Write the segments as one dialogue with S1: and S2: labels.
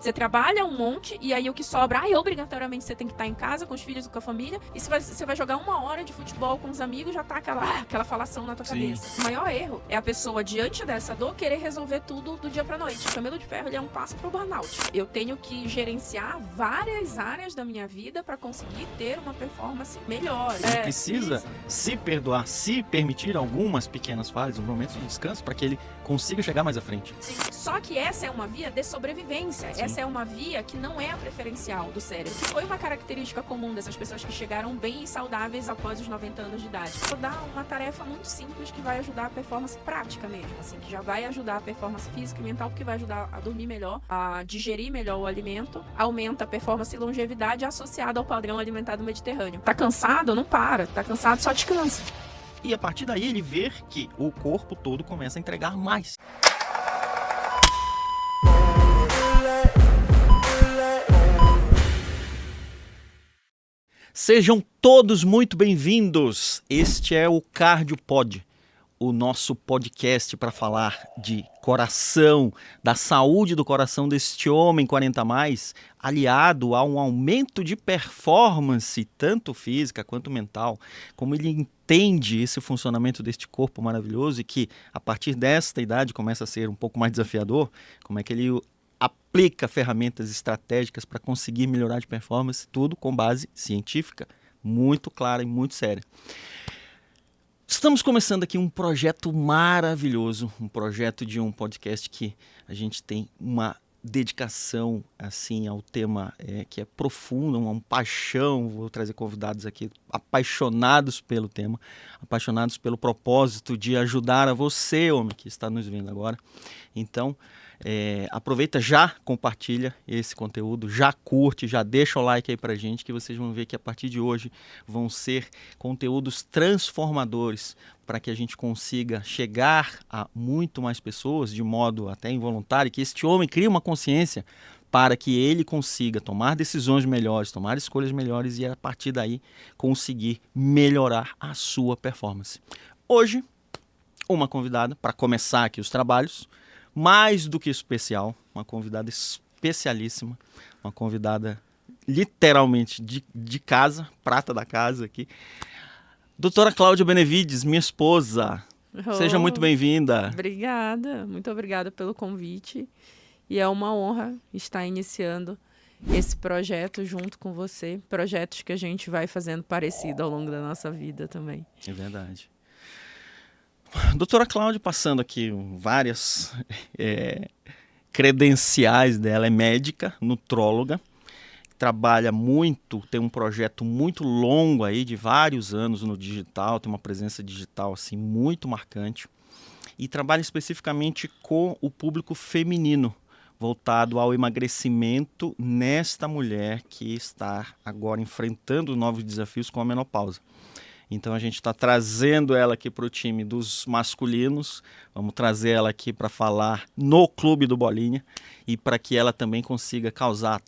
S1: Você trabalha um monte e aí o que sobra, obrigatoriamente você tem que estar em casa com os filhos ou com a família, e você vai jogar 1 hora de futebol com os amigos, já tá aquela falação na tua cabeça. O maior erro é a pessoa, diante dessa dor, querer resolver tudo do dia pra noite. O Camelo de Ferro, ele é um passo pro burnout. Eu tenho que gerenciar várias áreas da minha vida para conseguir ter uma performance melhor.
S2: Ele precisa se perdoar, se permitir algumas pequenas falhas, um momento de descanso, para que ele consiga chegar mais à frente.
S1: Sim. Só que essa é uma via de sobrevivência. Sim. Essa é uma via que não é a preferencial do cérebro. Foi uma característica comum dessas pessoas que chegaram bem saudáveis após os 90 anos de idade. Vou dar uma tarefa muito simples que vai ajudar a performance prática mesmo, assim, que já vai ajudar a performance física e mental, porque vai ajudar a dormir melhor, a digerir melhor o alimento, aumenta a performance e longevidade associada ao padrão alimentar do Mediterrâneo. Tá cansado? Não para. Tá cansado? Só descansa.
S2: E a partir daí ele vê que o corpo todo começa a entregar mais. Sejam todos muito bem-vindos. Este é o CardioPod, o nosso podcast para falar de coração, da saúde do coração deste homem 40+, aliado a um aumento de performance, tanto física quanto mental, como ele entende esse funcionamento deste corpo maravilhoso e que, a partir desta idade, começa a ser um pouco mais desafiador, como é que ele aplica ferramentas estratégicas para conseguir melhorar de performance, tudo com base científica, muito clara e muito séria. Estamos começando aqui um projeto maravilhoso, um projeto de um podcast que a gente tem uma dedicação assim ao tema que é profundo, uma paixão. Vou trazer convidados aqui apaixonados pelo tema, apaixonados pelo propósito de ajudar a você, homem, que está nos vendo agora. Então, aproveita, já compartilha esse conteúdo, já curte, já deixa o like aí pra gente, que vocês vão ver que a partir de hoje vão ser conteúdos transformadores para que a gente consiga chegar a muito mais pessoas de modo até involuntário, que este homem crie uma consciência para que ele consiga tomar decisões melhores, tomar escolhas melhores e a partir daí conseguir melhorar a sua performance. Hoje, uma convidada para começar aqui os trabalhos, mais do que especial, uma convidada especialíssima, uma convidada literalmente de casa, prata da casa aqui. Doutora Cláudia Benevides, minha esposa, seja muito bem-vinda.
S1: Obrigada, muito obrigada pelo convite. E é uma honra estar iniciando esse projeto junto com você, projetos que a gente vai fazendo parecido ao longo da nossa vida também.
S2: É verdade. Doutora Cláudia, passando aqui várias credenciais dela, é médica, nutróloga, trabalha muito, tem um projeto muito longo aí de vários anos no digital, tem uma presença digital assim muito marcante e trabalha especificamente com o público feminino, voltado ao emagrecimento nesta mulher que está agora enfrentando novos desafios com a menopausa. Então a gente está trazendo ela aqui para o time dos masculinos, vamos trazer ela aqui para falar no Clube do Bolinha e para que ela também consiga causar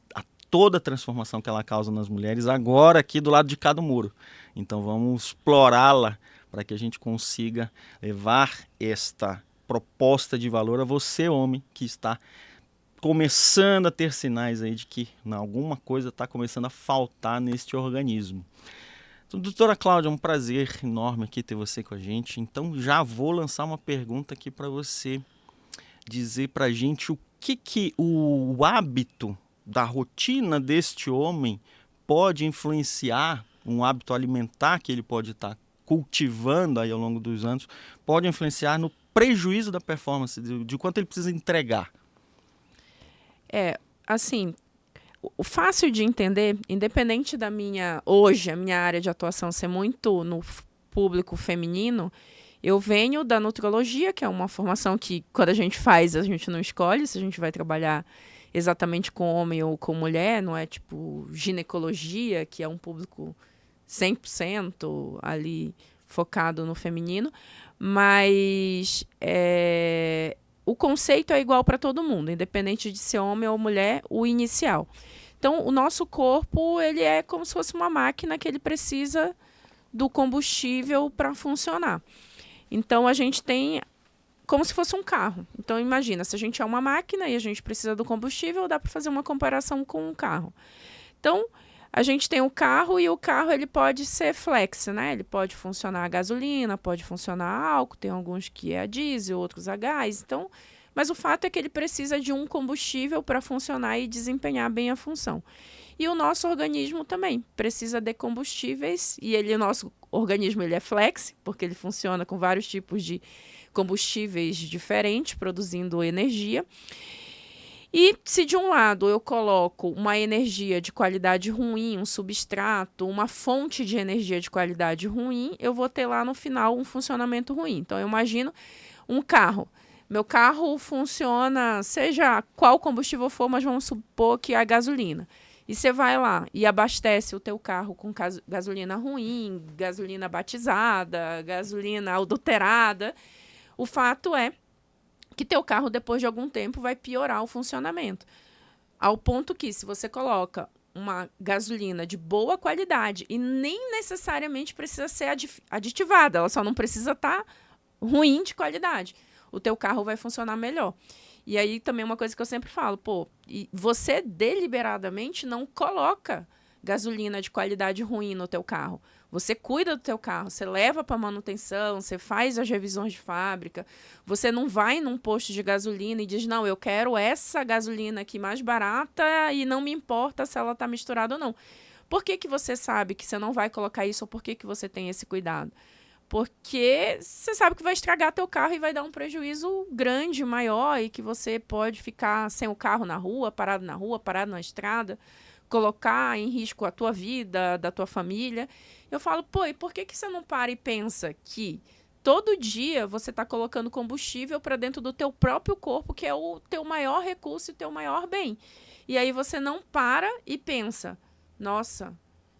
S2: toda a transformação que ela causa nas mulheres agora aqui do lado de cada muro. Então vamos explorá-la para que a gente consiga levar esta proposta de valor a você, homem, que está começando a ter sinais aí de que alguma coisa está começando a faltar neste organismo. Então, doutora Cláudia, é um prazer enorme aqui ter você com a gente. Então, já vou lançar uma pergunta aqui para você dizer para a gente o que o hábito da rotina deste homem pode influenciar, um hábito alimentar que ele pode estar cultivando aí ao longo dos anos, pode influenciar no prejuízo da performance, de quanto ele precisa entregar.
S1: Assim, o fácil de entender, independente da a minha área de atuação ser muito no público feminino, eu venho da nutrologia, que é uma formação que quando a gente faz, a gente não escolhe se a gente vai trabalhar exatamente com homem ou com mulher, não é tipo ginecologia, que é um público 100% ali focado no feminino, mas o conceito é igual para todo mundo, independente de ser homem ou mulher, o inicial. Então, o nosso corpo, ele é como se fosse uma máquina que ele precisa do combustível para funcionar. Então, a gente tem como se fosse um carro. Então, imagina, se a gente é uma máquina e a gente precisa do combustível, dá para fazer uma comparação com um carro. Então, a gente tem o carro e o carro ele pode ser flex, né? Ele pode funcionar a gasolina, pode funcionar a álcool, tem alguns que é a diesel, outros a gás. Então, mas o fato é que ele precisa de um combustível para funcionar e desempenhar bem a função. E o nosso organismo também precisa de combustíveis, e o nosso organismo ele é flex, porque ele funciona com vários tipos de combustíveis diferentes, produzindo energia. E se de um lado eu coloco uma energia de qualidade ruim, um substrato, uma fonte de energia de qualidade ruim, eu vou ter lá no final um funcionamento ruim. Então eu imagino um carro. Meu carro funciona, seja qual combustível for, mas vamos supor que é a gasolina. E você vai lá e abastece o teu carro com gasolina ruim, gasolina batizada, gasolina adulterada. O fato é que teu carro, depois de algum tempo, vai piorar o funcionamento. Ao ponto que, se você coloca uma gasolina de boa qualidade, e nem necessariamente precisa ser aditivada, ela só não precisa estar ruim de qualidade, o teu carro vai funcionar melhor. E aí também uma coisa que eu sempre falo, e você deliberadamente não coloca gasolina de qualidade ruim no teu carro. Você cuida do teu carro, você leva para manutenção, você faz as revisões de fábrica. Você não vai num posto de gasolina e diz, não, eu quero essa gasolina aqui mais barata e não me importa se ela está misturada ou não. Por que você sabe que você não vai colocar isso ou por que você tem esse cuidado? Porque você sabe que vai estragar teu carro e vai dar um prejuízo grande, maior, e que você pode ficar sem o carro na rua, parado na estrada, colocar em risco a tua vida, da tua família. Eu falo, e por que você não para e pensa que todo dia você está colocando combustível para dentro do teu próprio corpo, que é o teu maior recurso e teu maior bem? E aí você não para e pensa, nossa,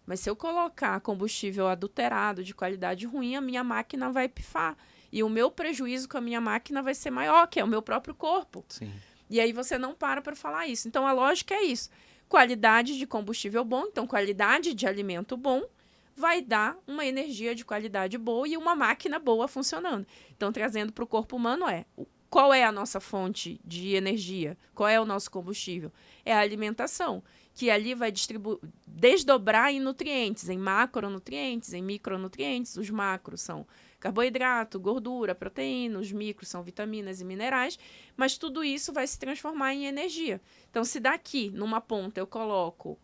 S1: mas se eu colocar combustível adulterado, de qualidade ruim, a minha máquina vai pifar. E o meu prejuízo com a minha máquina vai ser maior, que é o meu próprio corpo.
S2: Sim.
S1: E aí você não para falar isso. Então, a lógica é isso. Qualidade de combustível bom, então qualidade de alimento bom, vai dar uma energia de qualidade boa e uma máquina boa funcionando. Então, trazendo para o corpo humano qual é a nossa fonte de energia? Qual é o nosso combustível? É a alimentação, que ali vai desdobrar em nutrientes, em macronutrientes, em micronutrientes. Os macros são carboidrato, gordura, proteína, os micros são vitaminas e minerais, mas tudo isso vai se transformar em energia. Então, se daqui, numa ponta, eu coloco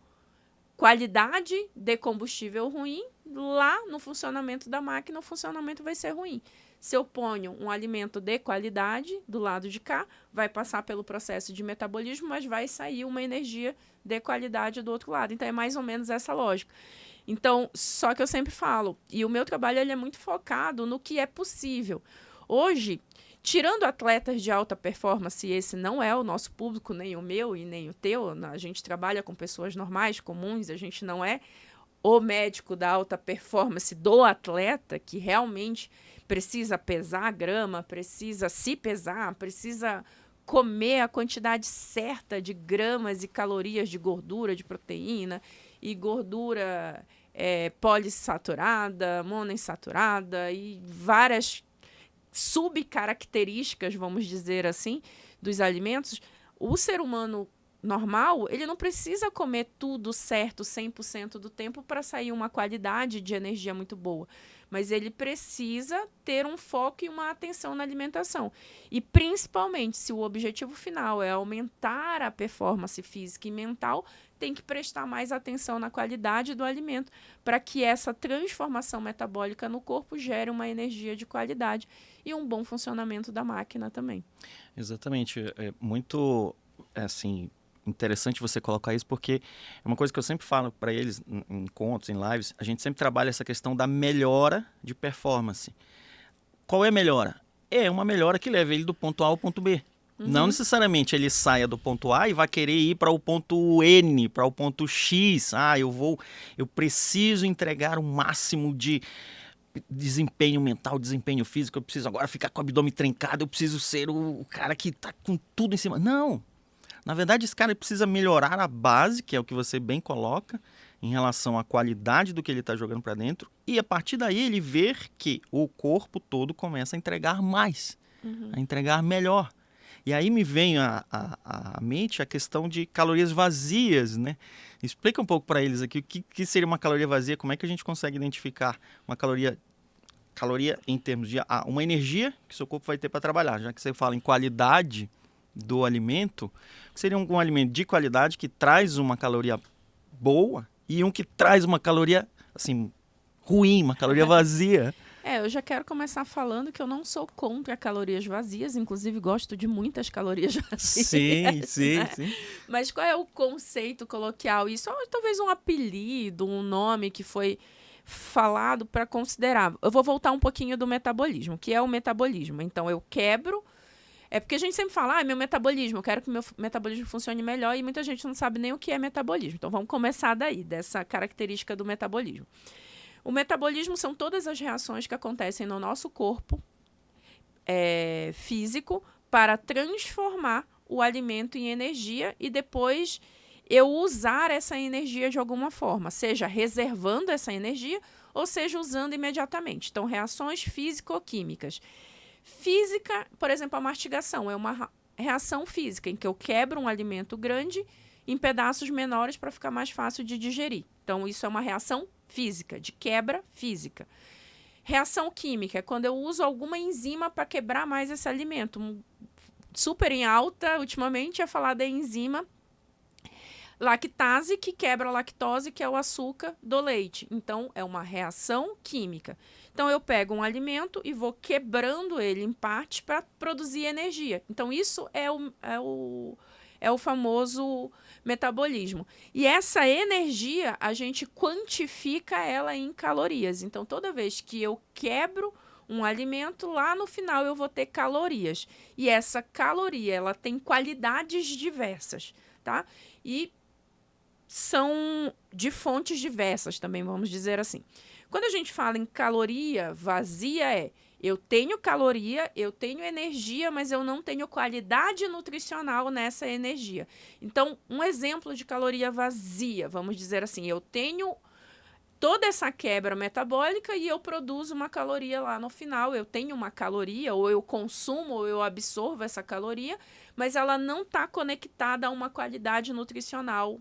S1: qualidade de combustível ruim, lá no funcionamento da máquina, o funcionamento vai ser ruim. Se eu ponho um alimento de qualidade do lado de cá, vai passar pelo processo de metabolismo, mas vai sair uma energia de qualidade do outro lado. Então, é mais ou menos essa lógica. Então, só que eu sempre falo, e o meu trabalho ele é muito focado no que é possível. Hoje, tirando atletas de alta performance, esse não é o nosso público, nem o meu e nem o teu, a gente trabalha com pessoas normais, comuns, a gente não é o médico da alta performance do atleta, que realmente precisa pesar a grama, precisa se pesar, precisa comer a quantidade certa de gramas e calorias de gordura, de proteína, e gordura polissaturada, monoinsaturada e várias subcaracterísticas, vamos dizer assim, dos alimentos. O ser humano normal, ele não precisa comer tudo certo 100% do tempo para sair uma qualidade de energia muito boa, mas ele precisa ter um foco e uma atenção na alimentação. E principalmente, se o objetivo final é aumentar a performance física e mental, tem que prestar mais atenção na qualidade do alimento para que essa transformação metabólica no corpo gere uma energia de qualidade e um bom funcionamento da máquina também.
S2: Exatamente. É muito, assim, interessante você colocar isso, porque é uma coisa que eu sempre falo para eles em encontros, em lives, a gente sempre trabalha essa questão da melhora de performance. Qual é a melhora? É uma melhora que leva ele do ponto A ao ponto B. Não necessariamente ele saia do ponto A e vai querer ir para o ponto N, para o ponto X. Eu preciso entregar o máximo de desempenho mental, desempenho físico, eu preciso agora ficar com o abdômen trincado, eu preciso ser o cara que está com tudo em cima. Não! Na verdade, esse cara precisa melhorar a base, que é o que você bem coloca, em relação à qualidade do que ele está jogando para dentro, e a partir daí ele ver que o corpo todo começa a entregar mais. a entregar melhor. E aí me vem à mente a questão de calorias vazias, né? Explica um pouco para eles aqui o que seria uma caloria vazia, como é que a gente consegue identificar uma caloria em termos de uma energia que seu corpo vai ter para trabalhar, já que você fala em qualidade do alimento, seria um alimento de qualidade que traz uma caloria boa e um que traz uma caloria assim ruim, uma caloria vazia.
S1: Eu já quero começar falando que eu não sou contra calorias vazias, inclusive gosto de muitas calorias vazias.
S2: Sim,
S1: né?
S2: sim.
S1: Mas qual é o conceito coloquial? Isso é talvez um apelido, um nome que foi falado para considerar. Eu vou voltar um pouquinho do metabolismo, que é o metabolismo. Então, eu quebro. É porque a gente sempre fala, meu metabolismo, eu quero que meu metabolismo funcione melhor, e muita gente não sabe nem o que é metabolismo. Então, vamos começar daí, dessa característica do metabolismo. O metabolismo são todas as reações que acontecem no nosso corpo físico para transformar o alimento em energia e depois eu usar essa energia de alguma forma, seja reservando essa energia ou seja usando imediatamente. Então, reações físico-químicas. Física, por exemplo, a mastigação é uma reação física em que eu quebro um alimento grande em pedaços menores para ficar mais fácil de digerir. Então, isso é uma reação física, de quebra física. Reação química é quando eu uso alguma enzima para quebrar mais esse alimento. Super em alta, ultimamente, é falar da enzima lactase, que quebra a lactose, que é o açúcar do leite. Então, é uma reação química. Então, eu pego um alimento e vou quebrando ele em partes para produzir energia. Então, isso é o famoso metabolismo. E essa energia, a gente quantifica ela em calorias. Então, toda vez que eu quebro um alimento, lá no final eu vou ter calorias. E essa caloria, ela tem qualidades diversas, tá? E são de fontes diversas também, vamos dizer assim. Quando a gente fala em caloria vazia, eu tenho caloria, eu tenho energia, mas eu não tenho qualidade nutricional nessa energia. Então, um exemplo de caloria vazia, vamos dizer assim, eu tenho toda essa quebra metabólica e eu produzo uma caloria lá no final. Eu tenho uma caloria, ou eu consumo, ou eu absorvo essa caloria, mas ela não está conectada a uma qualidade nutricional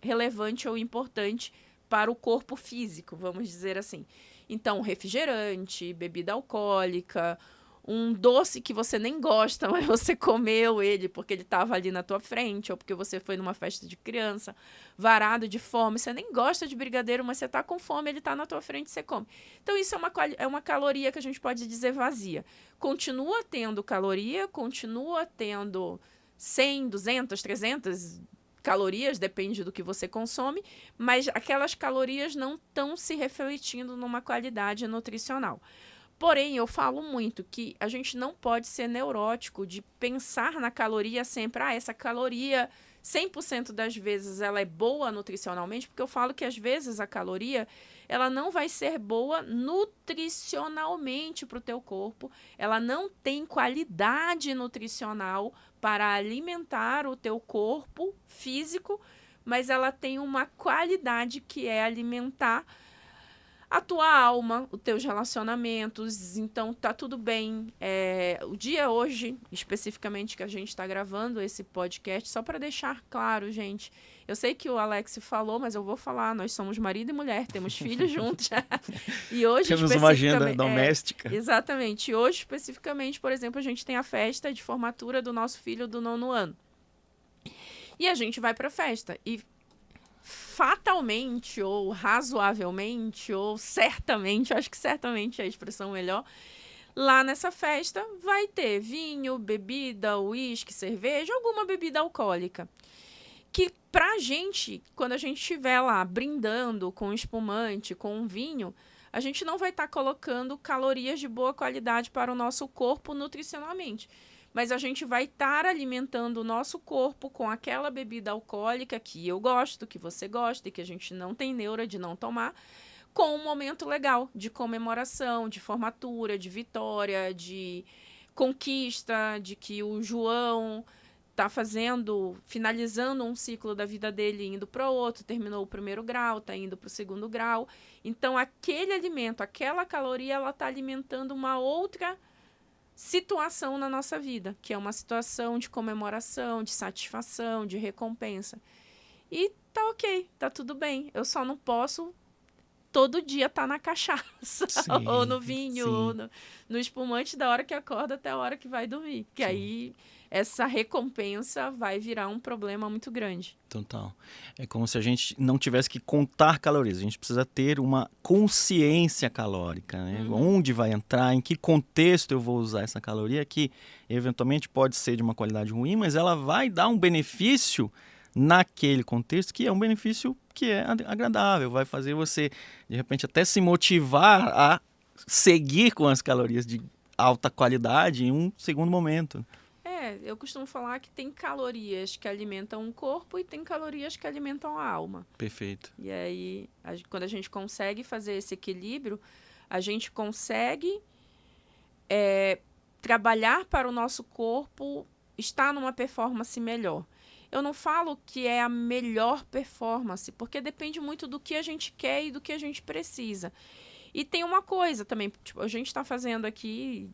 S1: relevante ou importante para o corpo físico, vamos dizer assim. Então, refrigerante, bebida alcoólica, um doce que você nem gosta, mas você comeu ele porque ele estava ali na tua frente, ou porque você foi numa festa de criança, varado de fome, você nem gosta de brigadeiro, mas você está com fome, ele está na tua frente e você come. Então, isso é uma caloria que a gente pode dizer vazia. Continua tendo caloria, continua tendo 100, 200, 300 calorias, depende do que você consome, mas aquelas calorias não estão se refletindo numa qualidade nutricional. Porém, eu falo muito que a gente não pode ser neurótico de pensar na caloria sempre. Essa caloria, 100% das vezes, ela é boa nutricionalmente, porque eu falo que às vezes a caloria, ela não vai ser boa nutricionalmente para o teu corpo. Ela não tem qualidade nutricional para alimentar o teu corpo físico, mas ela tem uma qualidade que é alimentar a tua alma, os teus relacionamentos. Então, tá tudo bem. O dia hoje, especificamente, que a gente está gravando esse podcast, só para deixar claro, gente, eu sei que o Alex falou, mas eu vou falar, nós somos marido e mulher, temos filhos juntos. E hoje,
S2: temos uma agenda doméstica.
S1: Exatamente. E hoje, especificamente, por exemplo, a gente tem a festa de formatura do nosso filho do 9º ano. E a gente vai para a festa. E fatalmente, ou razoavelmente, ou certamente, acho que certamente é a expressão melhor, lá nessa festa vai ter vinho, bebida, uísque, cerveja, alguma bebida alcoólica. Que pra gente, quando a gente estiver lá brindando com espumante, com vinho, a gente não vai estar colocando calorias de boa qualidade para o nosso corpo nutricionalmente. Mas a gente vai estar alimentando o nosso corpo com aquela bebida alcoólica que eu gosto, que você gosta e que a gente não tem neura de não tomar, com um momento legal de comemoração, de formatura, de vitória, de conquista, de que o João está finalizando um ciclo da vida dele, indo para o outro, terminou o 1º grau, está indo para o 2º grau. Então, aquele alimento, aquela caloria, ela está alimentando uma outra situação na nossa vida, que é uma situação de comemoração, de satisfação, de recompensa. E tá ok, tá tudo bem. Eu só não posso todo dia estar na cachaça, ou no vinho, ou no espumante da hora que acorda até a hora que vai dormir. Que aí essa recompensa vai virar um problema muito grande.
S2: Total. É como se a gente não tivesse que contar calorias. A gente precisa ter uma consciência calórica, né? Onde vai entrar, em que contexto eu vou usar essa caloria, que eventualmente pode ser de uma qualidade ruim, mas ela vai dar um benefício naquele contexto que é um benefício que é agradável. Vai fazer você, de repente, até se motivar a seguir com as calorias de alta qualidade em um segundo momento.
S1: Eu costumo falar que tem calorias que alimentam o corpo e tem calorias que alimentam a alma.
S2: Perfeito.
S1: E aí, quando a gente consegue fazer esse equilíbrio, a gente consegue trabalhar para o nosso corpo estar numa performance melhor. Eu não falo que é a melhor performance, porque depende muito do que a gente quer e do que a gente precisa. E tem uma coisa também, tipo, a gente está fazendo aqui...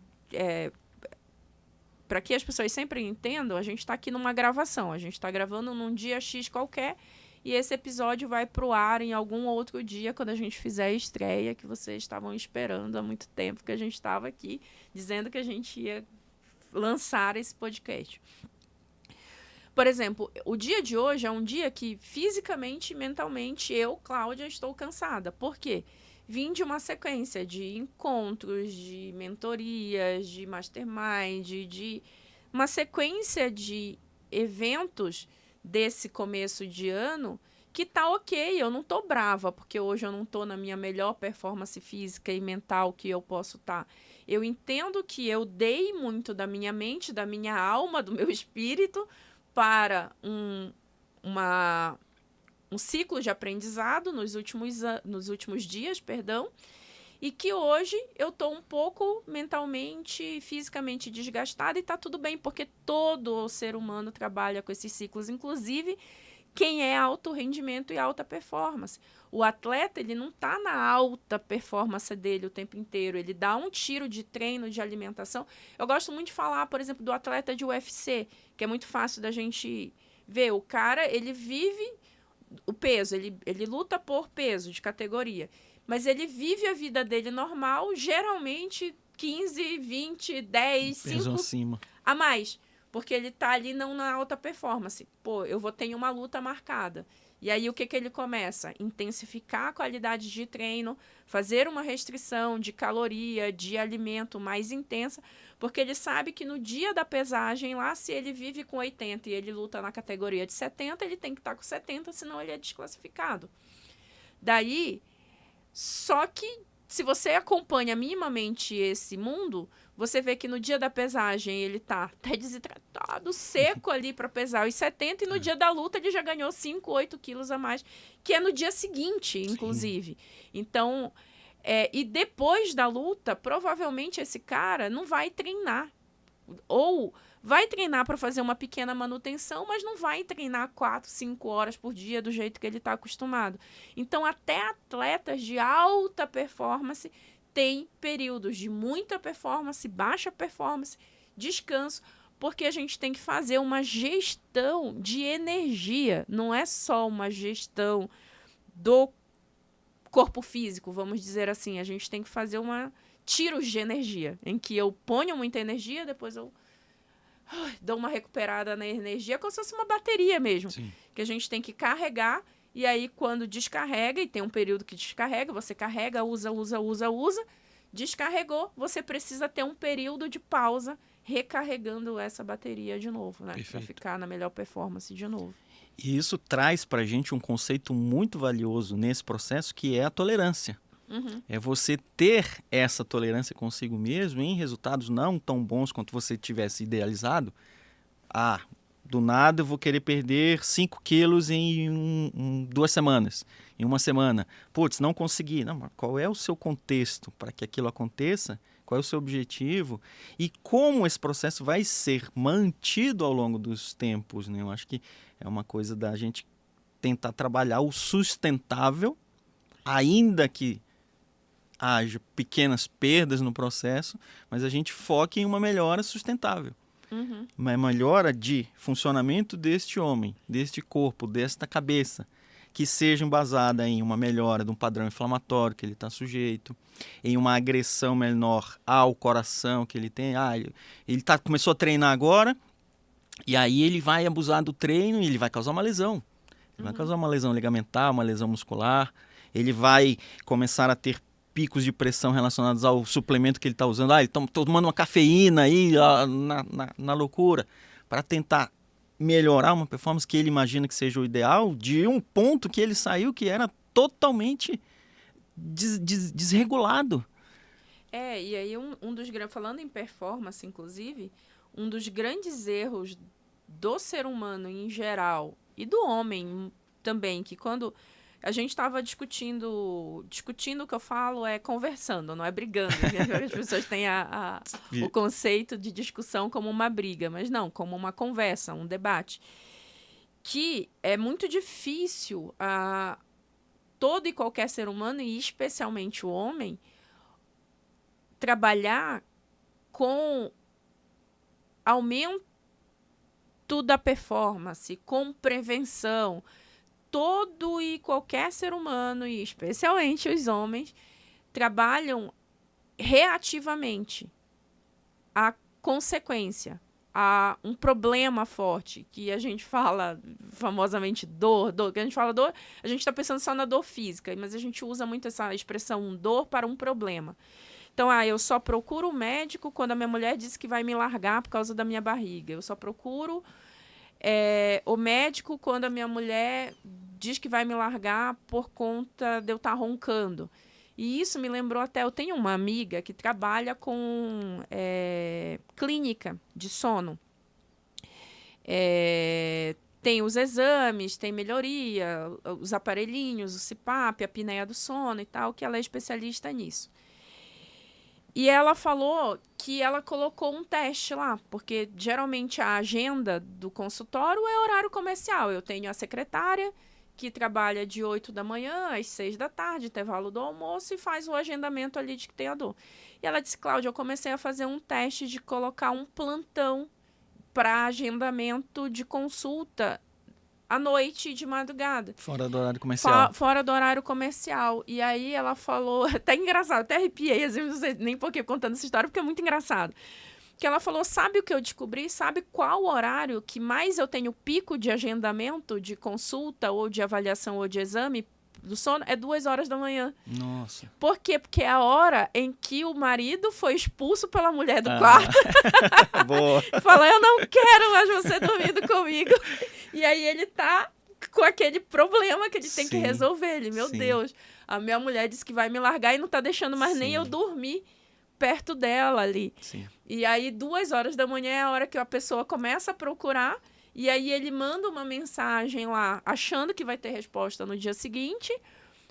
S1: para que as pessoas sempre entendam, a gente está aqui numa gravação. A gente está gravando num dia X qualquer e esse episódio vai para o ar em algum outro dia, quando a gente fizer a estreia, que vocês estavam esperando há muito tempo, que a gente estava aqui dizendo que a gente ia lançar esse podcast. Por exemplo, o dia de hoje é um dia que fisicamente e mentalmente eu, Cláudia, estou cansada. Por quê? Vim de uma sequência de encontros, de mentorias, de mastermind, de uma sequência de eventos desse começo de ano que tá ok, eu não tô brava, porque hoje eu não tô na minha melhor performance física e mental que eu posso estar. Eu entendo que eu dei muito da minha mente, da minha alma, do meu espírito para um ciclo de aprendizado nos últimos dias, e que hoje eu estou um pouco mentalmente, fisicamente desgastada e está tudo bem, porque todo ser humano trabalha com esses ciclos, inclusive quem é alto rendimento e alta performance. O atleta, ele não está na alta performance dele o tempo inteiro, ele dá um tiro de treino, de alimentação. Eu gosto muito de falar, por exemplo, do atleta de UFC, que é muito fácil da gente ver. O cara, ele vive o peso, ele luta por peso de categoria, mas ele vive a vida dele normal, geralmente 15, 20, 10,
S2: peso
S1: 5
S2: acima
S1: a mais, porque ele tá ali não na alta performance. Pô, eu vou ter uma luta marcada. E aí o que ele começa? Intensificar a qualidade de treino, fazer uma restrição de caloria, de alimento mais intensa, porque ele sabe que no dia da pesagem lá, se ele vive com 80 e ele luta na categoria de 70, ele tem que estar com 70, senão ele é desclassificado. Daí, só que se você acompanha minimamente esse mundo, você vê que no dia da pesagem ele tá até desidratado, seco ali para pesar os 70, e no dia da luta ele já ganhou 5, 8 quilos a mais, que é no dia seguinte, inclusive. Sim. Então, e depois da luta, provavelmente esse cara não vai treinar. Ou vai treinar para fazer uma pequena manutenção, mas não vai treinar 4, 5 horas por dia do jeito que ele está acostumado. Então, até atletas de alta performance têm períodos de muita performance, baixa performance, descanso, porque a gente tem que fazer uma gestão de energia. Não é só uma gestão do corpo físico, vamos dizer assim. A gente tem que fazer tiros de energia, em que eu ponho muita energia, depois eu dou uma recuperada na energia, como se fosse uma bateria mesmo. Sim. Que a gente tem que carregar, e aí quando descarrega, e tem um período que descarrega, você carrega, usa, descarregou, você precisa ter um período de pausa, recarregando essa bateria de novo, né? Para ficar na melhor performance de novo.
S2: E isso traz para a gente um conceito muito valioso nesse processo, que é a tolerância.
S1: Uhum.
S2: É você ter essa tolerância consigo mesmo em resultados não tão bons quanto você tivesse idealizado. Do nada eu vou querer perder 5 quilos em 2 semanas, em uma semana. Putz, não consegui. Não, mas qual é o seu contexto para que aquilo aconteça? Qual é o seu objetivo? E como esse processo vai ser mantido ao longo dos tempos, né? Eu acho que é uma coisa da gente tentar trabalhar o sustentável, ainda que haja pequenas perdas no processo, mas a gente foque em uma melhora sustentável. Uma melhora de funcionamento deste homem, deste corpo, desta cabeça, que seja embasada em uma melhora de um padrão inflamatório que ele está sujeito, em uma agressão menor ao coração que ele tem. Ele começou a treinar agora, e aí ele vai abusar do treino e ele vai causar uma lesão. Ele vai causar uma lesão ligamentar, uma lesão muscular. Ele vai começar a ter picos de pressão relacionados ao suplemento que ele está usando. Ele está tomando uma cafeína aí na loucura, para tentar melhorar uma performance que ele imagina que seja o ideal, de um ponto que ele saiu que era totalmente desregulado.
S1: E aí falando em performance, inclusive, um dos grandes erros do ser humano em geral, e do homem também, que quando a gente estava discutindo o que eu falo é conversando, não é brigando. As pessoas têm o conceito de discussão como uma briga, mas não, como uma conversa, um debate. Que é muito difícil a todo e qualquer ser humano, e especialmente o homem, trabalhar com aumento da performance, com prevenção. Todo e qualquer ser humano, e especialmente os homens, trabalham reativamente a consequência, a um problema forte, que a gente fala famosamente dor, que a gente fala dor, a gente está pensando só na dor física, mas a gente usa muito essa expressão dor para um problema. Então, eu só procuro o médico quando a minha mulher diz que vai me largar por causa da minha barriga. Eu só procuro o médico quando a minha mulher diz que vai me largar por conta de eu estar roncando. E isso me lembrou até... Eu tenho uma amiga que trabalha com clínica de sono. Tem os exames, tem melhoria, os aparelhinhos, o CPAP, a apneia do sono e tal, que ela é especialista nisso. E ela falou que ela colocou um teste lá, porque geralmente a agenda do consultório é horário comercial. Eu tenho a secretária que trabalha de 8 da manhã às 6 da tarde, intervalo do almoço, e faz o agendamento ali de que tem a dor. E ela disse, Cláudia, eu comecei a fazer um teste de colocar um plantão para agendamento de consulta à noite e de madrugada.
S2: Fora do horário comercial.
S1: Fora do horário comercial. E aí ela falou, até engraçado, até arrepiei, às vezes não sei nem por que contando essa história, porque é muito engraçado. Que ela falou, sabe o que eu descobri? Sabe qual horário que mais eu tenho pico de agendamento, de consulta, ou de avaliação, ou de exame do sono? É 2 horas da manhã.
S2: Nossa.
S1: Por quê? Porque é a hora em que o marido foi expulso pela mulher do quarto.
S2: Boa.
S1: Falou, eu não quero mais você dormindo comigo. E aí ele tá com aquele problema que ele tem que resolver. Ele, meu Deus, a minha mulher disse que vai me largar e não tá deixando mais nem eu dormir perto dela ali.
S2: Sim.
S1: E aí 2 horas da manhã é a hora que a pessoa começa a procurar, e aí ele manda uma mensagem lá, achando que vai ter resposta no dia seguinte,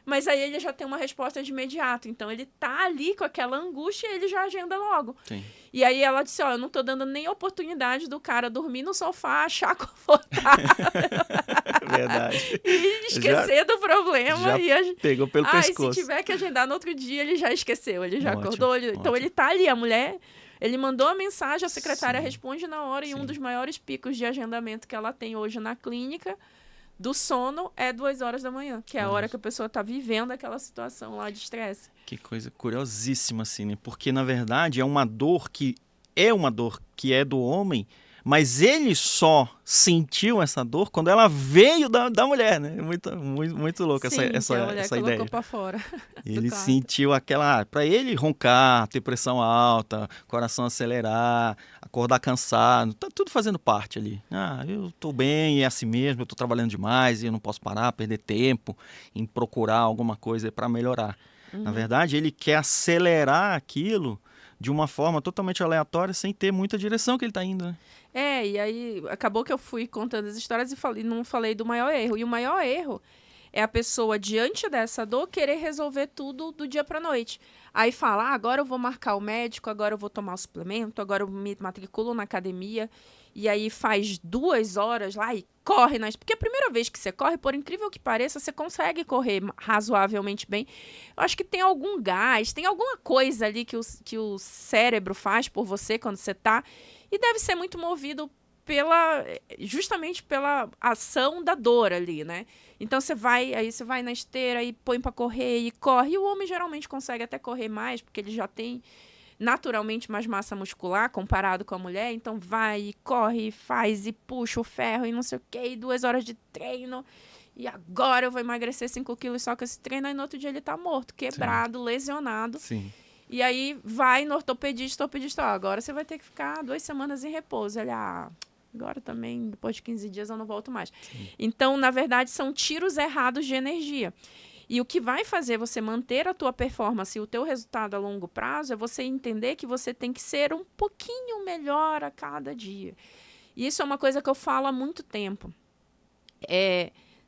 S1: mas aí ele já tem uma resposta de imediato. Então ele tá ali com aquela angústia e ele já agenda logo.
S2: Sim.
S1: E aí ela disse, eu não tô dando nem oportunidade do cara dormir no sofá, achar confortável.
S2: Verdade.
S1: E esquecer do problema.
S2: Pegou pelo pescoço.
S1: Se tiver que agendar no outro dia, ele já esqueceu, ele já acordou.
S2: Ótimo.
S1: Então ele tá ali, a mulher... Ele mandou a mensagem, a secretária responde na hora, e um dos maiores picos de agendamento que ela tem hoje na clínica do sono é 2 horas da manhã, que é a hora que a pessoa está vivendo aquela situação lá de estresse.
S2: Que coisa curiosíssima, assim, né? Porque, na verdade, é uma dor que é do homem, mas ele só sentiu essa dor quando ela veio da mulher, né? Muito louco essa ideia.
S1: Colocou pra fora.
S2: Ele sentiu aquela... Para ele roncar, ter pressão alta, coração acelerar, acordar cansado, tá tudo fazendo parte ali. Eu tô bem, é assim mesmo, eu tô trabalhando demais e eu não posso parar, perder tempo em procurar alguma coisa para melhorar. Na verdade, ele quer acelerar aquilo de uma forma totalmente aleatória, sem ter muita direção que ele está indo, né?
S1: E aí acabou que eu fui contando as histórias e não falei do maior erro. E o maior erro é a pessoa, diante dessa dor, querer resolver tudo do dia para noite. Aí fala, agora eu vou marcar o médico, agora eu vou tomar o suplemento, agora eu me matriculo na academia. e aí faz 2 horas lá e corre porque a primeira vez que você corre, por incrível que pareça, você consegue correr razoavelmente bem. Eu acho que tem algum gás, tem alguma coisa ali que o cérebro faz por você quando você tá, e deve ser muito movido justamente pela ação da dor ali, né? Então você vai na esteira e põe para correr e corre. E o homem geralmente consegue até correr mais, porque ele já tem naturalmente mais massa muscular comparado com a mulher. Então vai e corre, e faz e puxa o ferro e não sei o quê, e 2 horas de treino. E agora eu vou emagrecer 5 quilos só com esse treino. Aí no outro dia ele tá morto, quebrado, lesionado.
S2: Sim.
S1: E aí vai no ortopedista, agora você vai ter que ficar 2 semanas em repouso. Ele, agora também, depois de 15 dias eu não volto mais. Sim. Então, na verdade, são tiros errados de energia. E o que vai fazer você manter a tua performance e o teu resultado a longo prazo é você entender que você tem que ser um pouquinho melhor a cada dia. E isso é uma coisa que eu falo há muito tempo.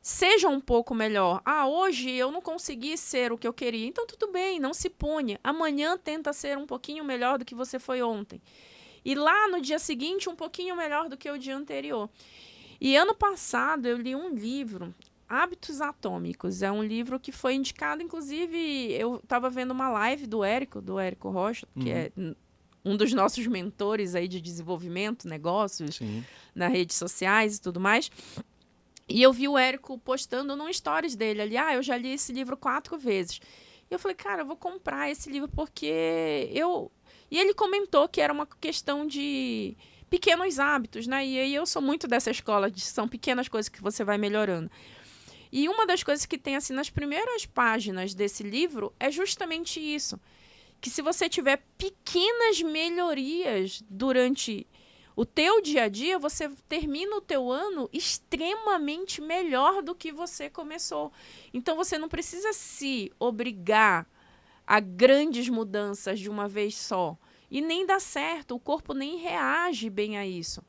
S1: Seja um pouco melhor. Hoje eu não consegui ser o que eu queria. Então, tudo bem, não se pune. Amanhã tenta ser um pouquinho melhor do que você foi ontem. E lá no dia seguinte, um pouquinho melhor do que o dia anterior. E ano passado eu li um livro, Hábitos Atômicos. É um livro que foi indicado, inclusive, eu estava vendo uma live do Érico Rocha, que é um dos nossos mentores aí de desenvolvimento, negócios, nas redes sociais e tudo mais. E eu vi o Érico postando num stories dele ali, eu já li esse livro 4 vezes. E eu falei, cara, eu vou comprar esse livro porque E ele comentou que era uma questão de pequenos hábitos, né? E aí eu sou muito dessa escola, são pequenas coisas que você vai melhorando. E uma das coisas que tem assim nas primeiras páginas desse livro é justamente isso. Que se você tiver pequenas melhorias durante o teu dia a dia, você termina o teu ano extremamente melhor do que você começou. Então você não precisa se obrigar a grandes mudanças de uma vez só. E nem dá certo, o corpo nem reage bem a isso.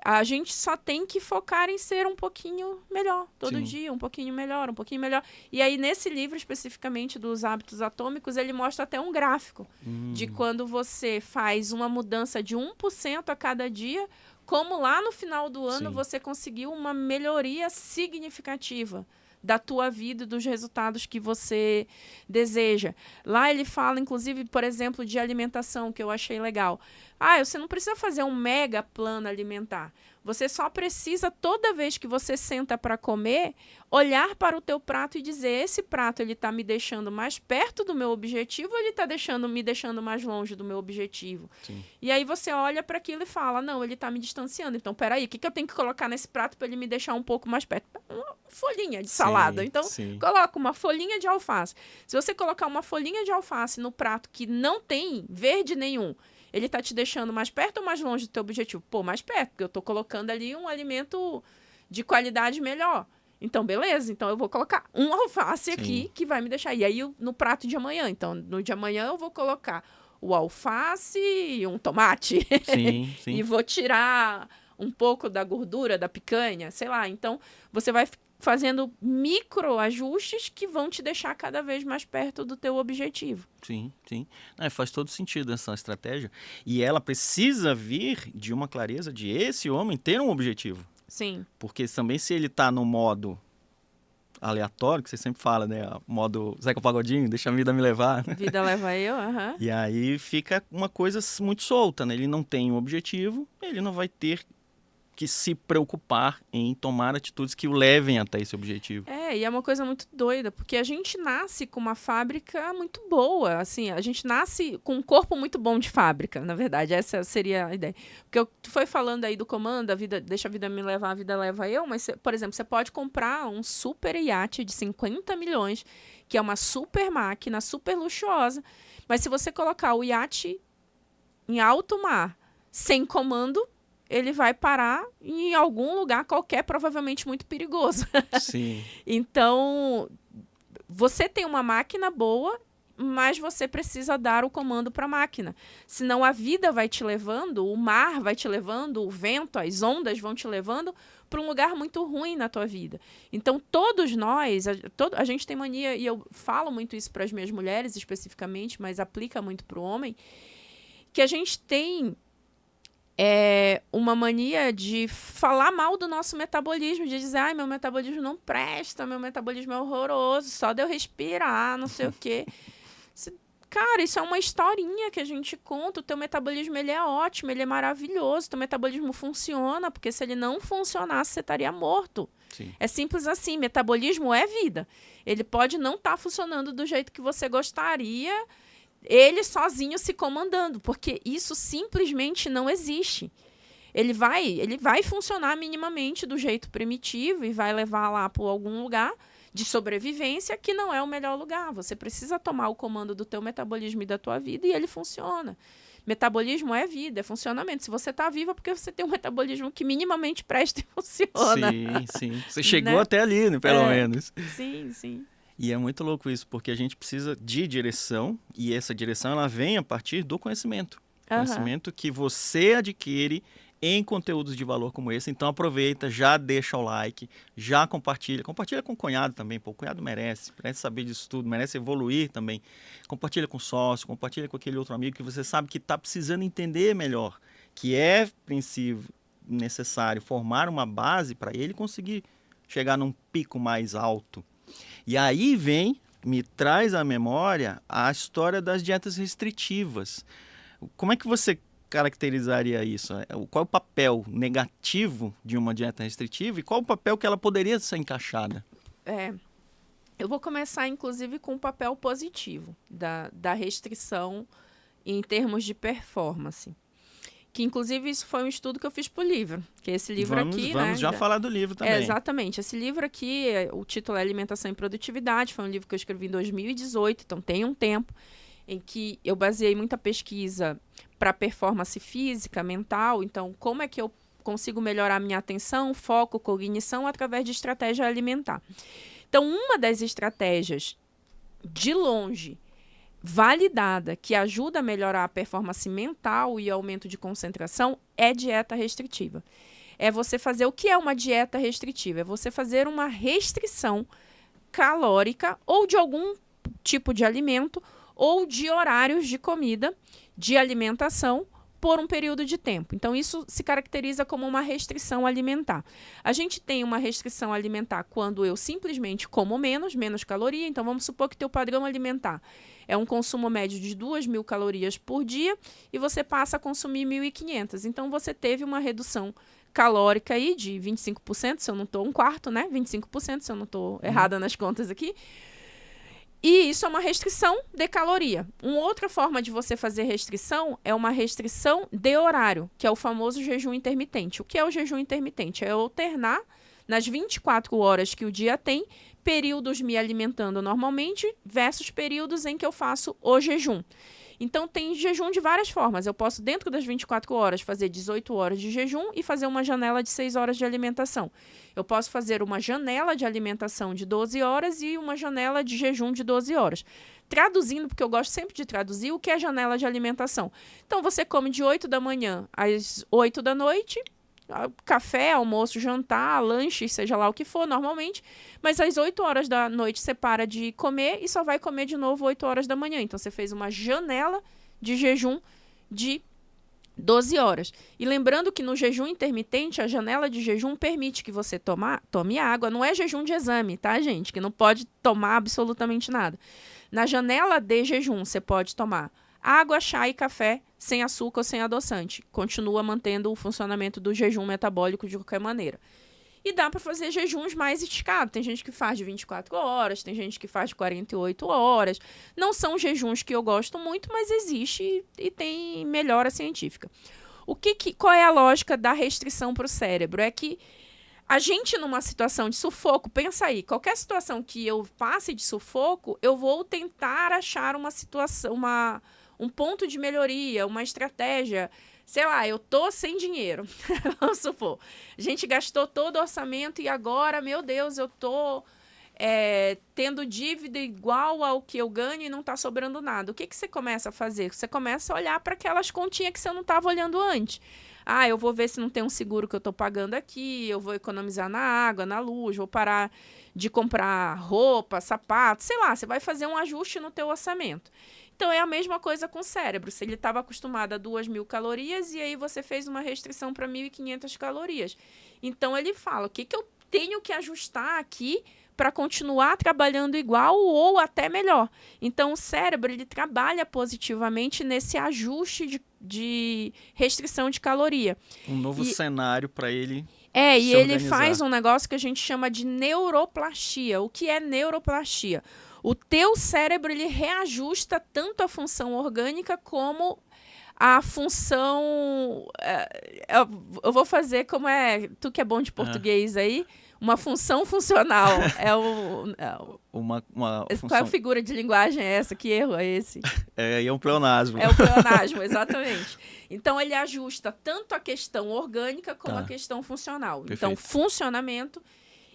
S1: A gente só tem que focar em ser um pouquinho melhor, todo dia, um pouquinho melhor, um pouquinho melhor. E aí, nesse livro, especificamente dos hábitos atômicos, ele mostra até um gráfico de quando você faz uma mudança de 1% a cada dia, como lá no final do ano você conseguiu uma melhoria significativa da tua vida e dos resultados que você deseja. Lá ele fala, inclusive, por exemplo, de alimentação, que eu achei legal. Você não precisa fazer um mega plano alimentar. Você só precisa, toda vez que você senta para comer, olhar para o teu prato e dizer, esse prato ele está me deixando mais perto do meu objetivo ou ele está me deixando mais longe do meu objetivo? Sim. E aí você olha para aquilo e fala, não, ele está me distanciando. Então, peraí, o que eu tenho que colocar nesse prato para ele me deixar um pouco mais perto? Uma folhinha de salada. Então, coloca uma folhinha de alface. Se você colocar uma folhinha de alface no prato que não tem verde nenhum, ele está te deixando mais perto ou mais longe do teu objetivo? Mais perto, porque eu estou colocando ali um alimento de qualidade melhor. Então, beleza. Então, eu vou colocar um alface aqui que vai me deixar. E aí, no prato de amanhã. Então, no de amanhã, eu vou colocar o alface e um tomate.
S2: Sim.
S1: E vou tirar um pouco da gordura da picanha, sei lá. Então, você vai fazendo microajustes que vão te deixar cada vez mais perto do teu objetivo.
S2: Sim. Faz todo sentido essa estratégia. E ela precisa vir de uma clareza de esse homem ter um objetivo.
S1: Sim.
S2: Porque também se ele está no modo aleatório, que você sempre fala, né? Modo Zeca Pagodinho, deixa a vida me levar.
S1: Vida leva eu,
S2: E aí fica uma coisa muito solta, né? Ele não tem um objetivo, ele não vai ter que se preocupar em tomar atitudes que o levem até esse objetivo.
S1: E é uma coisa muito doida, porque a gente nasce com uma fábrica muito boa, assim, a gente nasce com um corpo muito bom de fábrica, na verdade, essa seria a ideia. Porque tu foi falando aí do comando, deixa a vida me levar, a vida leva eu, mas, por exemplo, você pode comprar um super iate de 50 milhões, que é uma super máquina, super luxuosa, mas se você colocar o iate em alto mar, sem comando, ele vai parar em algum lugar qualquer, provavelmente muito perigoso.
S2: Sim.
S1: Então, você tem uma máquina boa, mas você precisa dar o comando para a máquina. Senão a vida vai te levando, o mar vai te levando, o vento, as ondas vão te levando para um lugar muito ruim na tua vida. Então, todos nós, a gente tem mania, e eu falo muito isso para as minhas mulheres especificamente, mas aplica muito para o homem, que a gente tem é uma mania de falar mal do nosso metabolismo, de dizer, ai, meu metabolismo não presta, meu metabolismo é horroroso, só de eu respirar, não sei o quê. Cara, isso é uma historinha que a gente conta. O teu metabolismo, ele é ótimo, ele é maravilhoso. O teu metabolismo funciona, porque se ele não funcionasse, você estaria morto.
S2: Sim.
S1: É simples assim, metabolismo é vida. Ele pode não estar funcionando do jeito que você gostaria, ele sozinho se comandando, porque isso simplesmente não existe. Ele vai funcionar minimamente do jeito primitivo e vai levar lá para algum lugar de sobrevivência que não é o melhor lugar. Você precisa tomar o comando do teu metabolismo e da tua vida e ele funciona. Metabolismo é vida, é funcionamento. Se você está viva, é porque você tem um metabolismo que minimamente presta e funciona.
S2: Sim. Você chegou até ali, né, pelo menos.
S1: Sim.
S2: E é muito louco isso, porque a gente precisa de direção, e essa direção ela vem a partir do conhecimento. Conhecimento que você adquire em conteúdos de valor como esse. Então aproveita, já deixa o like, já compartilha. Compartilha com o cunhado também, pô, o cunhado merece saber disso tudo, merece evoluir também. Compartilha com o sócio, compartilha com aquele outro amigo que você sabe que está precisando entender melhor, que é princípio necessário formar uma base para ele conseguir chegar num pico mais alto. E aí me traz à memória a história das dietas restritivas. Como é que você caracterizaria isso? Qual é o papel negativo de uma dieta restritiva e qual o papel que ela poderia ser encaixada?
S1: Eu vou começar, inclusive, com o papel positivo da restrição em termos de performance. Que, inclusive, isso foi um estudo que eu fiz para o livro. Que esse livro aqui...
S2: Vamos já falar do livro também.
S1: Exatamente. Esse livro aqui, o título é Alimentação e Produtividade. Foi um livro que eu escrevi em 2018, então tem um tempo em que eu baseei muita pesquisa para performance física, mental. Então, como é que eu consigo melhorar minha atenção, foco, cognição através de estratégia alimentar? Então, uma das estratégias, de longe, validada, que ajuda a melhorar a performance mental e aumento de concentração, é dieta restritiva. É você fazer o que é uma dieta restritiva? É você fazer uma restrição calórica ou de algum tipo de alimento ou de horários de comida, de alimentação, por um período de tempo. Então, isso se caracteriza como uma restrição alimentar. A gente tem uma restrição alimentar quando eu simplesmente como menos caloria. Então, vamos supor que teu padrão alimentar é um consumo médio de 2.000 calorias por dia e você passa a consumir 1.500. Então, você teve uma redução calórica aí de 25%, se eu não estou um quarto, né? 25%, se eu não estou errada nas contas aqui. E isso é uma restrição de caloria. Uma outra forma de você fazer restrição é uma restrição de horário, que é o famoso jejum intermitente. O que é o jejum intermitente? É alternar nas 24 horas que o dia tem, períodos me alimentando normalmente versus períodos em que eu faço o jejum. Então, tem jejum de várias formas. Eu posso, dentro das 24 horas, fazer 18 horas de jejum e fazer uma janela de 6 horas de alimentação. Eu posso fazer uma janela de alimentação de 12 horas e uma janela de jejum de 12 horas. Traduzindo, porque eu gosto sempre de traduzir, o que é janela de alimentação. Então, você come de 8 da manhã às 8 da noite, café, almoço, jantar, lanche, seja lá o que for, normalmente, mas às 8 horas da noite você para de comer e só vai comer de novo 8 horas da manhã. Então, você fez uma janela de jejum de 12 horas. E lembrando que no jejum intermitente, a janela de jejum permite que você tome água. Não é jejum de exame, tá, gente? Que não pode tomar absolutamente nada. Na janela de jejum, você pode tomar água, chá e café sem açúcar ou sem adoçante. Continua mantendo o funcionamento do jejum metabólico de qualquer maneira. E dá para fazer jejuns mais esticados. Tem gente que faz de 24 horas, tem gente que faz de 48 horas. Não são jejuns que eu gosto muito, mas existe e tem melhora científica. Qual é a lógica da restrição para o cérebro? É que a gente, numa situação de sufoco, pensa aí, qualquer situação que eu passe de sufoco, eu vou tentar achar uma situação, um ponto de melhoria, uma estratégia. Sei lá, eu tô sem dinheiro, vamos supor. A gente gastou todo o orçamento e agora, meu Deus, eu tô tendo dívida igual ao que eu ganho e não tá sobrando nada. O que você começa a fazer? Você começa a olhar para aquelas continhas que você não estava olhando antes. eu vou ver se não tem um seguro que eu estou pagando aqui, eu vou economizar na água, na luz, vou parar de comprar roupa, sapato, sei lá, você vai fazer um ajuste no teu orçamento. Então, é a mesma coisa com o cérebro. Se ele estava acostumado a 2.000 calorias e aí você fez uma restrição para 1.500 calorias. Então, ele fala, o que eu tenho que ajustar aqui para continuar trabalhando igual ou até melhor. Então, o cérebro ele trabalha positivamente nesse ajuste de restrição de caloria.
S2: Um novo cenário para ele
S1: e ele faz um negócio que a gente chama de neuroplastia. O que é neuroplastia? O teu cérebro ele reajusta tanto a função orgânica como a função... eu vou fazer como é... Tu que é bom de português aí... Uma função funcional.
S2: Uma função...
S1: Qual figura de linguagem é essa? Que erro é esse?
S2: É um pleonasmo.
S1: É o pleonasmo, exatamente. Então, ele ajusta tanto a questão orgânica como a questão funcional.
S2: Perfeito.
S1: Então, funcionamento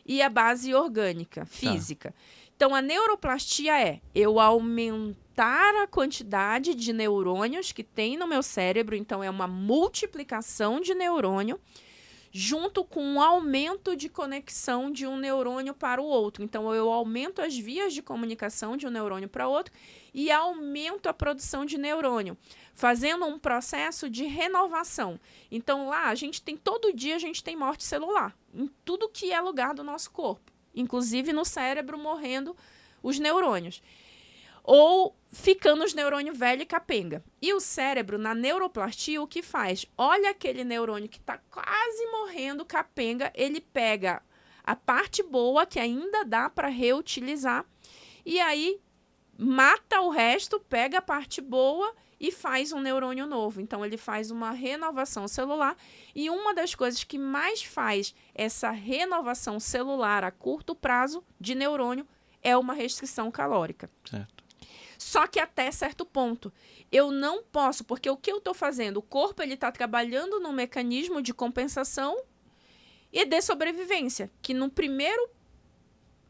S1: e a base orgânica, física. Então, a neuroplastia é eu aumentar a quantidade de neurônios que tem no meu cérebro. Então, é uma multiplicação de neurônio junto com um aumento de conexão de um neurônio para o outro. Então, eu aumento as vias de comunicação de um neurônio para outro e aumento a produção de neurônio, fazendo um processo de renovação. Então, lá, todo dia a gente tem morte celular, em tudo que é lugar do nosso corpo, inclusive no cérebro morrendo os neurônios. Ou ficando os neurônios velhos e capenga. E o cérebro, na neuroplastia, o que faz? Olha aquele neurônio que está quase morrendo, capenga, ele pega a parte boa, que ainda dá para reutilizar, e aí mata o resto, pega a parte boa e faz um neurônio novo. Então, ele faz uma renovação celular. E uma das coisas que mais faz essa renovação celular a curto prazo de neurônio é uma restrição calórica.
S2: Certo.
S1: Só que até certo ponto. Eu não posso, porque o que eu estou fazendo? O corpo está trabalhando num mecanismo de compensação e de sobrevivência, que no primeiro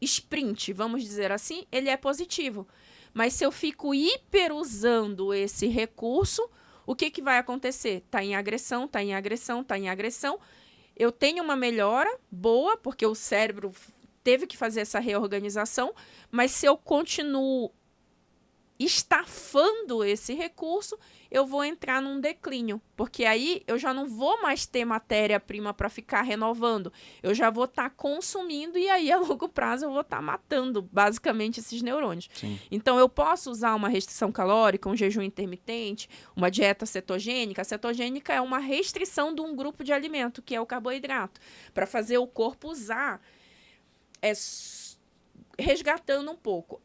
S1: sprint, vamos dizer assim, ele é positivo. Mas se eu fico hiperusando esse recurso, o que vai acontecer? Está em agressão, está em agressão, está em agressão. Eu tenho uma melhora boa, porque o cérebro teve que fazer essa reorganização, mas se eu continuo estafando esse recurso, eu vou entrar num declínio, porque aí eu já não vou mais ter matéria-prima para ficar renovando, eu já vou estar consumindo e aí a longo prazo eu vou estar matando basicamente esses neurônios.
S2: Sim.
S1: Então eu posso usar uma restrição calórica, um jejum intermitente, uma dieta cetogênica. A cetogênica é uma restrição de um grupo de alimento, que é o carboidrato, para fazer o corpo usar, resgatando um pouco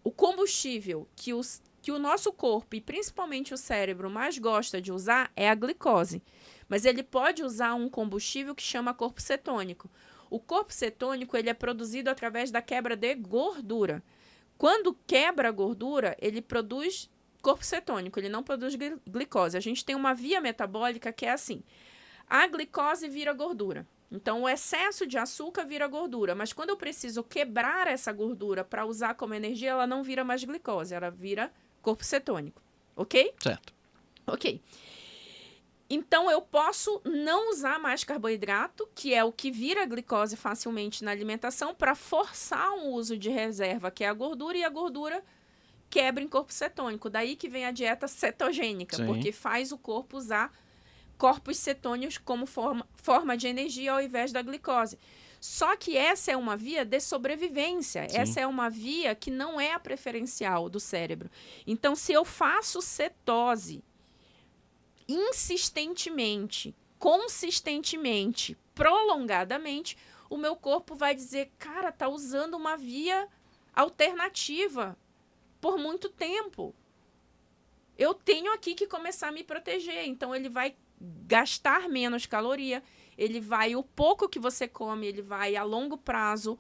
S1: o combustível que o nosso corpo, e principalmente o cérebro, mais gosta de usar é a glicose. Mas ele pode usar um combustível que chama corpo cetônico. O corpo cetônico ele é produzido através da quebra de gordura. Quando quebra a gordura, ele produz corpo cetônico, ele não produz glicose. A gente tem uma via metabólica que é assim. A glicose vira gordura. Então, o excesso de açúcar vira gordura, mas quando eu preciso quebrar essa gordura para usar como energia, ela não vira mais glicose, ela vira corpo cetônico, ok?
S2: Certo.
S1: Ok. Então, eu posso não usar mais carboidrato, que é o que vira glicose facilmente na alimentação, para forçar um uso de reserva, que é a gordura, e a gordura quebra em corpo cetônico. Daí que vem a dieta cetogênica,
S2: Sim.
S1: porque faz o corpo usar corpos cetônicos como forma de energia ao invés da glicose. Só que essa é uma via de sobrevivência.
S2: Sim.
S1: Essa é uma via que não é a preferencial do cérebro. Então, se eu faço cetose insistentemente, consistentemente, prolongadamente, o meu corpo vai dizer, cara, tá usando uma via alternativa por muito tempo. Eu tenho aqui que começar a me proteger. Então, ele vai gastar menos caloria, o pouco que você come, ele vai a longo prazo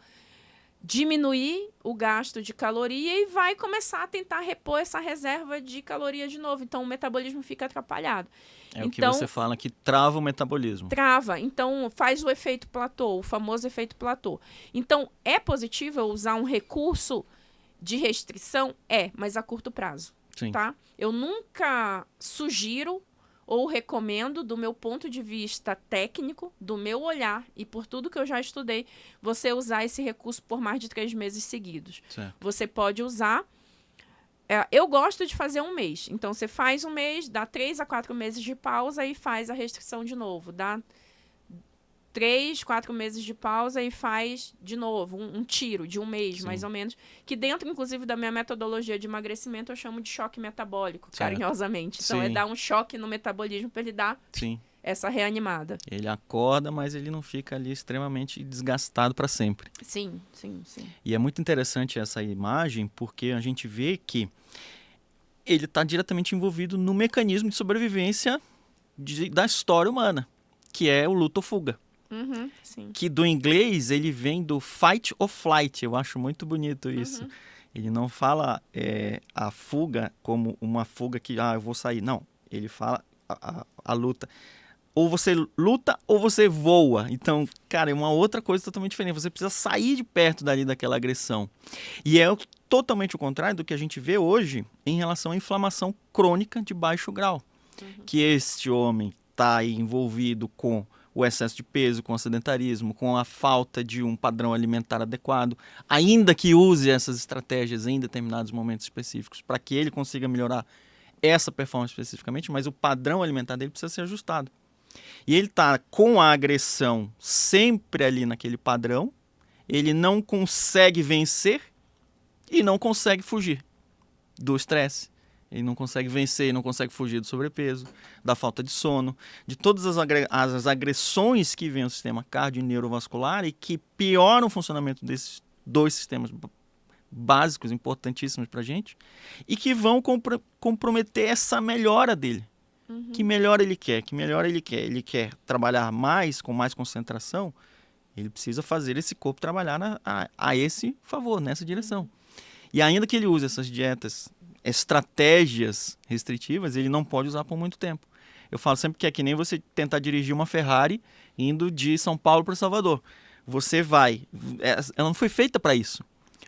S1: diminuir o gasto de caloria e vai começar a tentar repor essa reserva de caloria de novo. Então, o metabolismo fica atrapalhado.
S2: O que você fala que trava o metabolismo.
S1: Trava. Então, faz o efeito platô, o famoso efeito platô. Então, é positivo eu usar um recurso de restrição? Mas a curto prazo.
S2: Sim.
S1: Tá? Eu nunca sugiro ou recomendo, do meu ponto de vista técnico, do meu olhar e por tudo que eu já estudei, você usar esse recurso por mais de 3 meses seguidos.
S2: Certo.
S1: Você pode usar... eu gosto de fazer 1 mês. Então, você faz 1 mês, dá 3 a 4 meses de pausa e faz a restrição de novo. Dá 3, 4 meses de pausa e faz de novo um tiro de 1 mês,
S2: Sim.
S1: mais ou menos. Que dentro, inclusive, da minha metodologia de emagrecimento, eu chamo de choque metabólico,
S2: Certo.
S1: carinhosamente. Então,
S2: Sim.
S1: é dar um choque no metabolismo para ele dar
S2: Sim.
S1: essa reanimada.
S2: Ele acorda, mas ele não fica ali extremamente desgastado para sempre.
S1: Sim, sim, sim.
S2: E é muito interessante essa imagem, porque a gente vê que ele está diretamente envolvido no mecanismo de sobrevivência da história humana, que é o luta ou fuga.
S1: Uhum, sim.
S2: Que do inglês ele vem do fight or flight. Eu acho muito bonito isso.
S1: Uhum.
S2: Ele não fala a fuga como uma fuga que eu vou sair. Não, ele fala a luta. Ou você luta ou você voa. Então, cara, é uma outra coisa totalmente diferente. Você precisa sair de perto dali daquela agressão. E é totalmente o contrário do que a gente vê hoje em relação à inflamação crônica de baixo grau. Uhum. Que este homem está envolvido com o excesso de peso, com o sedentarismo, com a falta de um padrão alimentar adequado, ainda que use essas estratégias em determinados momentos específicos para que ele consiga melhorar essa performance especificamente, mas o padrão alimentar dele precisa ser ajustado. E ele está com a agressão sempre ali naquele padrão, ele não consegue vencer e não consegue fugir do estresse. Ele não consegue vencer, não consegue fugir do sobrepeso, da falta de sono, de todas as agressões que vêm ao sistema cardio e neurovascular e que pioram o funcionamento desses 2 sistemas básicos, importantíssimos para a gente, e que vão comprometer essa melhora dele. Uhum. Que melhora ele quer? Que melhora ele quer? Ele quer trabalhar mais, com mais concentração, ele precisa fazer esse corpo trabalhar a esse favor, nessa direção. E ainda que ele use essas dietas, estratégias restritivas, ele não pode usar por muito tempo. Eu falo sempre que é que nem você tentar dirigir uma Ferrari indo de São Paulo para Salvador. Você vai... ela não foi feita para isso.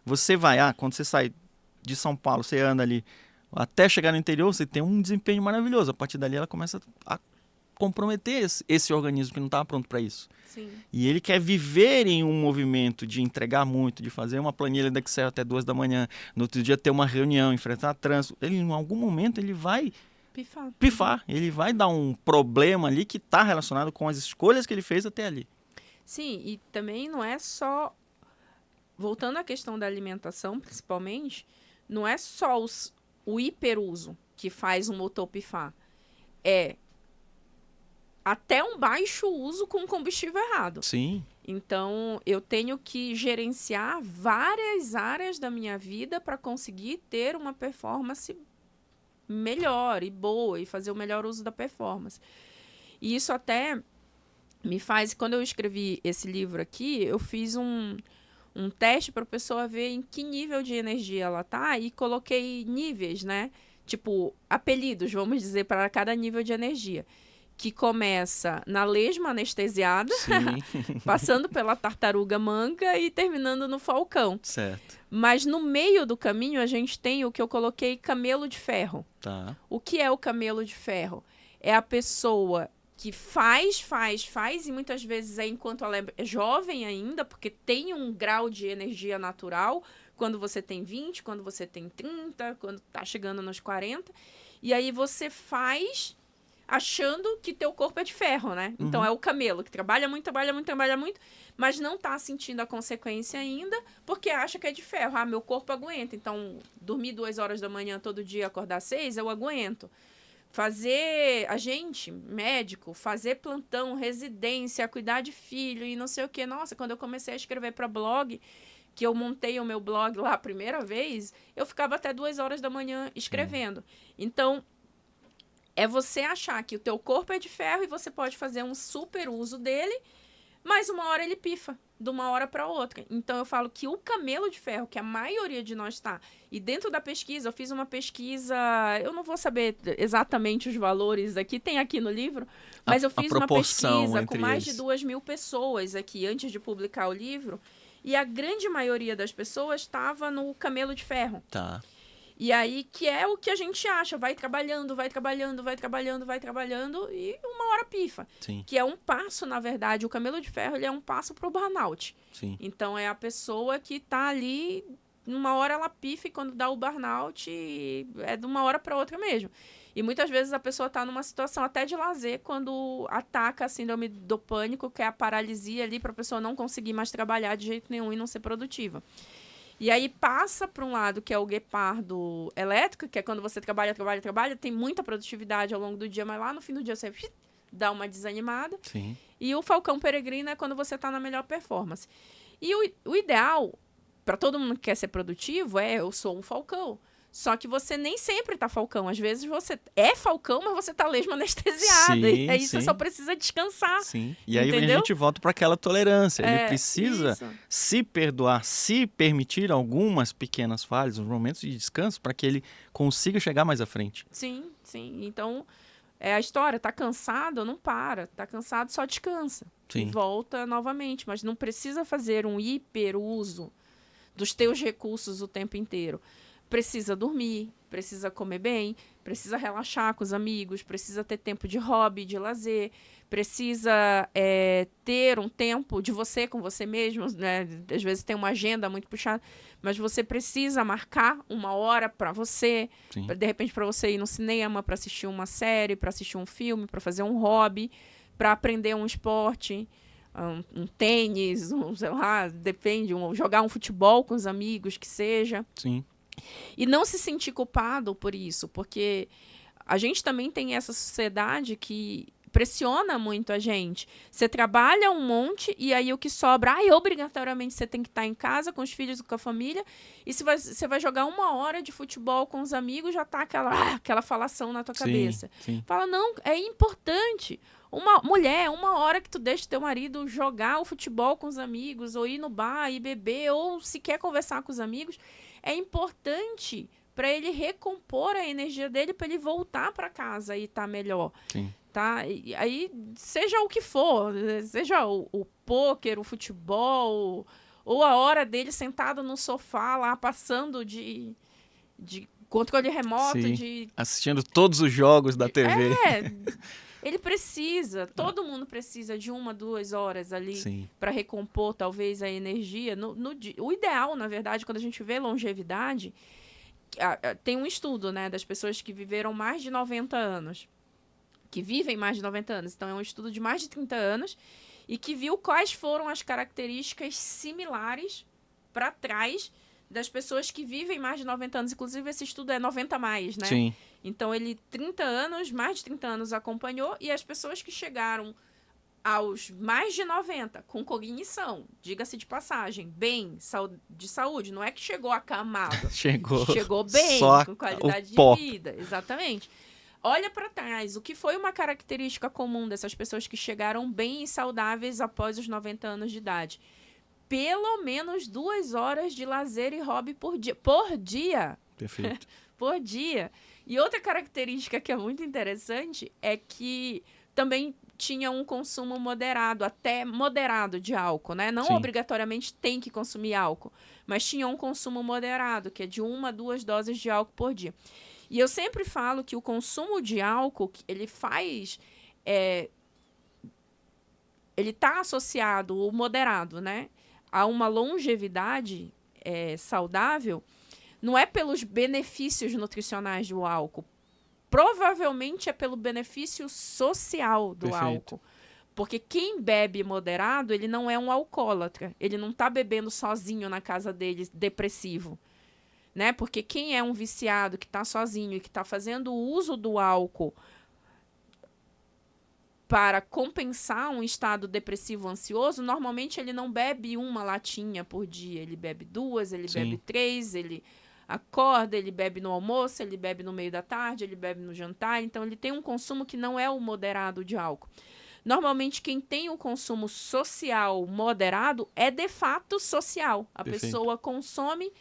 S2: Você vai... quando você sai de São Paulo, você anda ali até chegar no interior, você tem um desempenho maravilhoso. A partir dali ela começa a comprometer esse organismo que não estava pronto para isso.
S1: Sim.
S2: E ele quer viver em um movimento de entregar muito, de fazer uma planilha de Excel até 2 da manhã, no outro dia ter uma reunião, enfrentar trânsito. Ele, em algum momento ele vai pifar. Ele vai dar um problema ali que está relacionado com as escolhas que ele fez até ali.
S1: Sim, e também não é só... Voltando à questão da alimentação, principalmente, não é só o hiperuso que faz o motor pifar. É até um baixo uso com combustível errado.
S2: Sim.
S1: Então, eu tenho que gerenciar várias áreas da minha vida para conseguir ter uma performance melhor e boa e fazer o melhor uso da performance. E isso até me faz... Quando eu escrevi esse livro aqui, eu fiz um teste para a pessoa ver em que nível de energia ela tá e coloquei níveis, né? Tipo, apelidos, vamos dizer, para cada nível de energia. Que começa na lesma anestesiada, passando pela tartaruga manga e terminando no falcão.
S2: Certo.
S1: Mas no meio do caminho a gente tem o que eu coloquei camelo de ferro.
S2: Tá.
S1: O que é o camelo de ferro? É a pessoa que faz, e muitas vezes é enquanto ela é jovem ainda, porque tem um grau de energia natural, quando você tem 20, quando você tem 30, quando tá chegando nos 40, e aí você faz... achando que teu corpo é de ferro, né? Então, é o camelo que trabalha muito, mas não tá sentindo a consequência ainda, porque acha que é de ferro. Meu corpo aguenta. Então, dormir 2 horas da manhã todo dia, acordar 6, eu aguento. Médico, fazer plantão, residência, cuidar de filho e não sei o quê. Nossa, quando eu comecei a escrever para blog, que eu montei o meu blog lá a primeira vez, eu ficava até 2 horas da manhã escrevendo. Então, é você achar que o teu corpo é de ferro e você pode fazer um super uso dele, mas uma hora ele pifa, de uma hora para outra. Então, eu falo que o camelo de ferro, que a maioria de nós está, e dentro da pesquisa, eu fiz uma pesquisa, eu não vou saber exatamente os valores aqui, tem aqui no livro, mas eu fiz uma pesquisa com mais de 2.000 pessoas aqui, antes de publicar o livro, e a grande maioria das pessoas estava no camelo de ferro.
S2: Tá.
S1: E aí, que é o que a gente acha, vai trabalhando, e uma hora pifa.
S2: Sim.
S1: Que é um passo, na verdade, o camelo de ferro, ele é um passo pro burnout.
S2: Sim.
S1: Então, é a pessoa que tá ali, numa hora ela pifa, e quando dá o burnout, é de uma hora para outra mesmo. E muitas vezes a pessoa tá numa situação até de lazer, quando ataca a síndrome do pânico, que é a paralisia ali, pra pessoa não conseguir mais trabalhar de jeito nenhum e não ser produtiva. E aí passa para um lado que é o guepardo elétrico, que é quando você trabalha, tem muita produtividade ao longo do dia, mas lá no fim do dia você dá uma desanimada.
S2: Sim.
S1: E o falcão peregrino é quando você está na melhor performance. E o ideal, para todo mundo que quer ser produtivo, eu sou um falcão. Só que você nem sempre tá falcão. Às vezes você é falcão, mas você tá lesma anestesiada.
S2: Sim,
S1: e aí
S2: sim.
S1: você só precisa descansar.
S2: Sim. E aí
S1: entendeu?
S2: a gente volta para aquela tolerância. Ele precisa
S1: isso.
S2: se perdoar, se permitir algumas pequenas falhas, uns momentos de descanso, para que ele consiga chegar mais à frente.
S1: Sim, sim. Então, é a história. Tá cansado, não para. Tá cansado, só descansa.
S2: Sim.
S1: E volta novamente. Mas não precisa fazer um hiperuso dos teus recursos o tempo inteiro. Precisa dormir, precisa comer bem, precisa relaxar com os amigos, precisa ter tempo de hobby, de lazer, precisa ter um tempo de você com você mesmo, né? Às vezes tem uma agenda muito puxada, mas você precisa marcar uma hora para você, de repente para você ir no cinema, para assistir uma série, para assistir um filme, para fazer um hobby, para aprender um esporte, um tênis, sei lá, depende, jogar um futebol com os amigos, que seja.
S2: Sim.
S1: E não se sentir culpado por isso, porque a gente também tem essa sociedade que pressiona muito a gente. Você trabalha um monte e aí o que sobra, obrigatoriamente você tem que estar em casa com os filhos, com a família, e se você vai jogar 1 hora de futebol com os amigos, já tá aquela falação na tua cabeça.
S2: Sim.
S1: Fala, não, é importante. Uma mulher, 1 hora que tu deixa teu marido jogar o futebol com os amigos, ou ir no bar e beber, ou se quer conversar com os amigos, é importante para ele recompor a energia dele, para ele voltar para casa e estar melhor.
S2: Sim.
S1: Tá? E aí, seja o que for, seja o pôquer, o futebol, ou a hora dele sentado no sofá lá, passando de controle remoto.
S2: Assistindo todos os jogos da TV.
S1: Ele precisa, todo mundo precisa de 1, 2 horas ali para recompor talvez a energia. O ideal, na verdade, quando a gente vê longevidade, tem um estudo, né, das pessoas que viveram mais de 90 anos, que vivem mais de 90 anos. Então, é um estudo de mais de 30 anos e que viu quais foram as características similares para trás das pessoas que vivem mais de 90 anos. Inclusive, esse estudo é 90 mais, né?
S2: Sim.
S1: Então, ele, 30 anos, mais de 30 anos, acompanhou, e as pessoas que chegaram aos mais de 90, com cognição, diga-se de passagem, bem, de saúde, não é que chegou acamado. Chegou bem, com qualidade de vida. Exatamente. Olha para trás, o que foi uma característica comum dessas pessoas que chegaram bem e saudáveis após os 90 anos de idade? Pelo menos 2 horas de lazer e hobby por dia. Por dia!
S2: Perfeito.
S1: Por dia. E outra característica que é muito interessante é que também tinha um consumo moderado, até moderado de álcool, né? Não obrigatoriamente tem que consumir álcool, mas tinha um consumo moderado, que é de 1 a 2 doses de álcool por dia. E eu sempre falo que o consumo de álcool, ele faz... ele está associado, o moderado, né, a uma longevidade saudável, não é pelos benefícios nutricionais do álcool. Provavelmente é pelo benefício social do álcool. Porque quem bebe moderado, ele não é um alcoólatra. Ele não está bebendo sozinho na casa dele, depressivo. Né? Porque quem é um viciado, que está sozinho e que está fazendo uso do álcool para compensar um estado depressivo ansioso, normalmente ele não bebe 1 latinha por dia. Ele bebe 2, ele bebe 3, ele acorda, ele bebe no almoço, ele bebe no meio da tarde, ele bebe no jantar. Então, ele tem um consumo que não é o moderado de álcool. Normalmente, quem tem o consumo social moderado é, de fato, social. A pessoa consome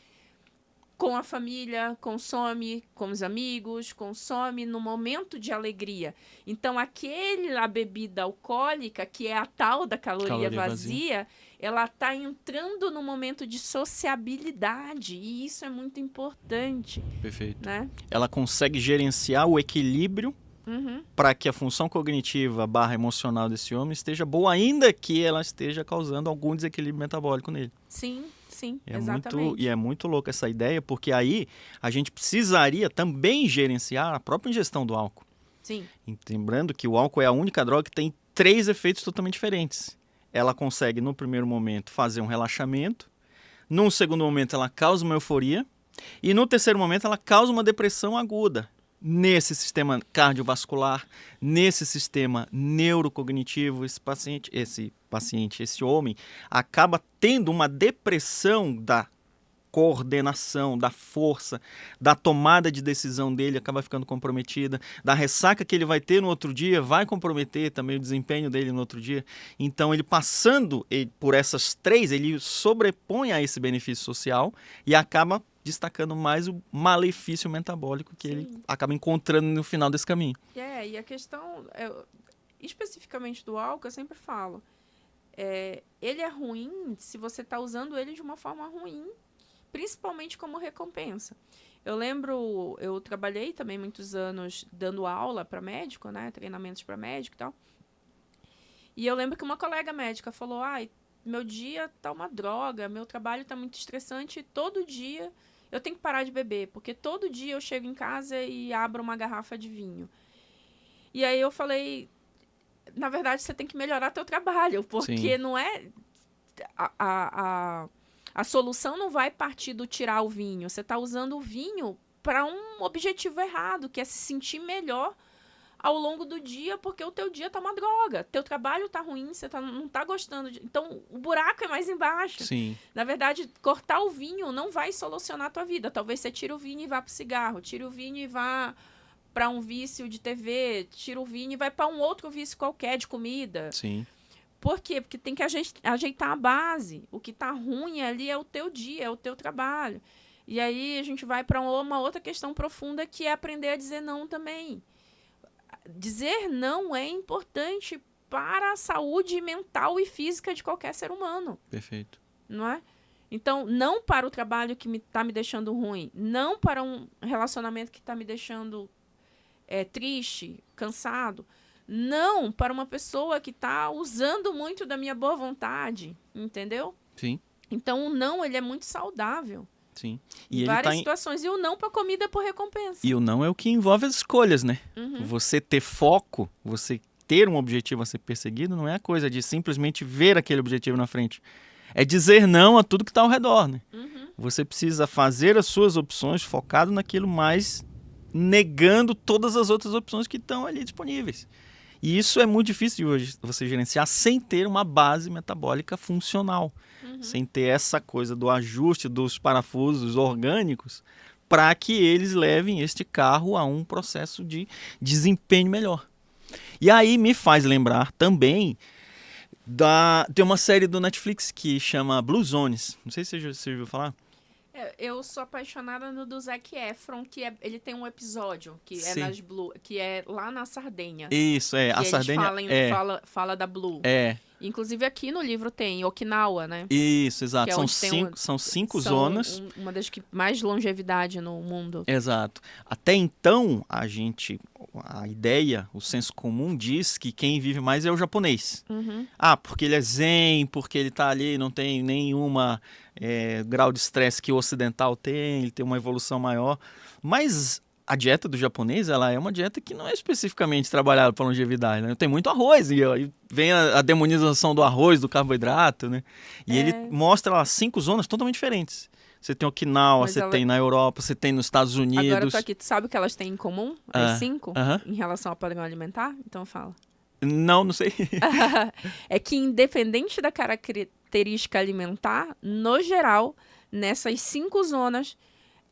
S1: com a família, consome com os amigos, consome no momento de alegria. Então, a bebida alcoólica, que é a tal da caloria vazia, ela está entrando no momento de sociabilidade, e isso é muito importante.
S2: Perfeito.
S1: Né?
S2: Ela consegue gerenciar o equilíbrio para que a função cognitiva / emocional desse homem esteja boa, ainda que ela esteja causando algum desequilíbrio metabólico nele.
S1: Sim, exatamente.
S2: E é muito louco essa ideia, porque aí a gente precisaria também gerenciar a própria ingestão do álcool.
S1: Sim.
S2: Lembrando que o álcool é a única droga que tem 3 efeitos totalmente diferentes. Ela consegue, no primeiro momento, fazer um relaxamento. Num segundo momento, ela causa uma euforia. E no terceiro momento, ela causa uma depressão aguda. Nesse sistema cardiovascular, nesse sistema neurocognitivo, esse homem, acaba tendo uma depressão da coordenação, da força, da tomada de decisão dele, acaba ficando comprometida, da ressaca que ele vai ter no outro dia, vai comprometer também o desempenho dele no outro dia. Então, ele passando por essas 3, ele sobrepõe a esse benefício social e acaba destacando mais o malefício metabólico que ele acaba encontrando no final desse caminho.
S1: E a questão, especificamente do álcool, eu sempre falo, ele é ruim se você está usando ele de uma forma ruim, principalmente como recompensa. Eu lembro, eu trabalhei também muitos anos dando aula para médico, né, treinamentos para médico e tal, e eu lembro que uma colega médica falou, meu dia tá uma droga, meu trabalho tá muito estressante, todo dia eu tenho que parar de beber, porque todo dia eu chego em casa e abro uma garrafa de vinho. E aí eu falei, na verdade, você tem que melhorar teu trabalho, porque não é... A solução não vai partir do tirar o vinho. Você está usando o vinho para um objetivo errado, que é se sentir melhor ao longo do dia, porque o teu dia tá uma droga. Teu trabalho tá ruim, você não tá gostando. Então, o buraco é mais embaixo.
S2: Sim.
S1: Na verdade, cortar o vinho não vai solucionar a tua vida. Talvez você tire o vinho e vá pro cigarro, tire o vinho e vá para um vício de TV, tira o vinho e vai para um outro vício qualquer de comida.
S2: Sim.
S1: Por quê? Porque tem que ajeitar a base. O que tá ruim ali é o teu dia, é o teu trabalho. E aí a gente vai para uma outra questão profunda, que é aprender a dizer não também. Dizer não é importante para a saúde mental e física de qualquer ser humano.
S2: Perfeito.
S1: Não é? Então, não para o trabalho que está me deixando ruim, não para um relacionamento que está me deixando triste, cansado, não para uma pessoa que está usando muito da minha boa vontade, entendeu?
S2: Sim.
S1: Então, o não, ele é muito saudável.
S2: Sim.
S1: Em várias situações. E o não para comida é por recompensa.
S2: E o não é o que envolve as escolhas, né? Você ter foco, você ter um objetivo a ser perseguido, não é a coisa de simplesmente ver aquele objetivo na frente. É dizer não a tudo que está ao redor, né? Você precisa fazer as suas opções focado naquilo, mas negando todas as outras opções que estão ali disponíveis. E isso é muito difícil de você gerenciar sem ter uma base metabólica funcional. Sem ter essa coisa do ajuste dos parafusos orgânicos para que eles levem este carro a um processo de desempenho melhor. E aí me faz lembrar também tem uma série do Netflix que chama Blue Zones. Não sei se você já ouviu falar.
S1: Eu sou apaixonada no do Zac Efron, que ele tem um episódio que
S2: Sim.
S1: é nas Blue, que é lá na Sardenha.
S2: Isso, a Sardenha
S1: fala da Blue.
S2: É.
S1: Inclusive aqui no livro tem Okinawa, né?
S2: Isso, exato.
S1: É
S2: São 5 zonas.
S1: Uma das que mais longevidade no mundo.
S2: Exato. Até então, a ideia, o senso comum diz que quem vive mais é o japonês. Porque ele é zen, porque ele tá ali, não tem nenhuma grau de estresse que o ocidental tem, ele tem uma evolução maior. Mas a dieta do japonês, ela é uma dieta que não é especificamente trabalhada para longevidade, né? Tem muito arroz, e aí vem a demonização do arroz, do carboidrato, né? E ele mostra lá 5 zonas totalmente diferentes. Você tem Okinawa, tem na Europa, você tem nos Estados Unidos.
S1: Agora eu tô aqui, tu sabe o que elas têm em comum, as 5, em relação ao padrão alimentar? Então fala.
S2: Não sei.
S1: É que independente da característica alimentar, no geral, nessas 5 zonas,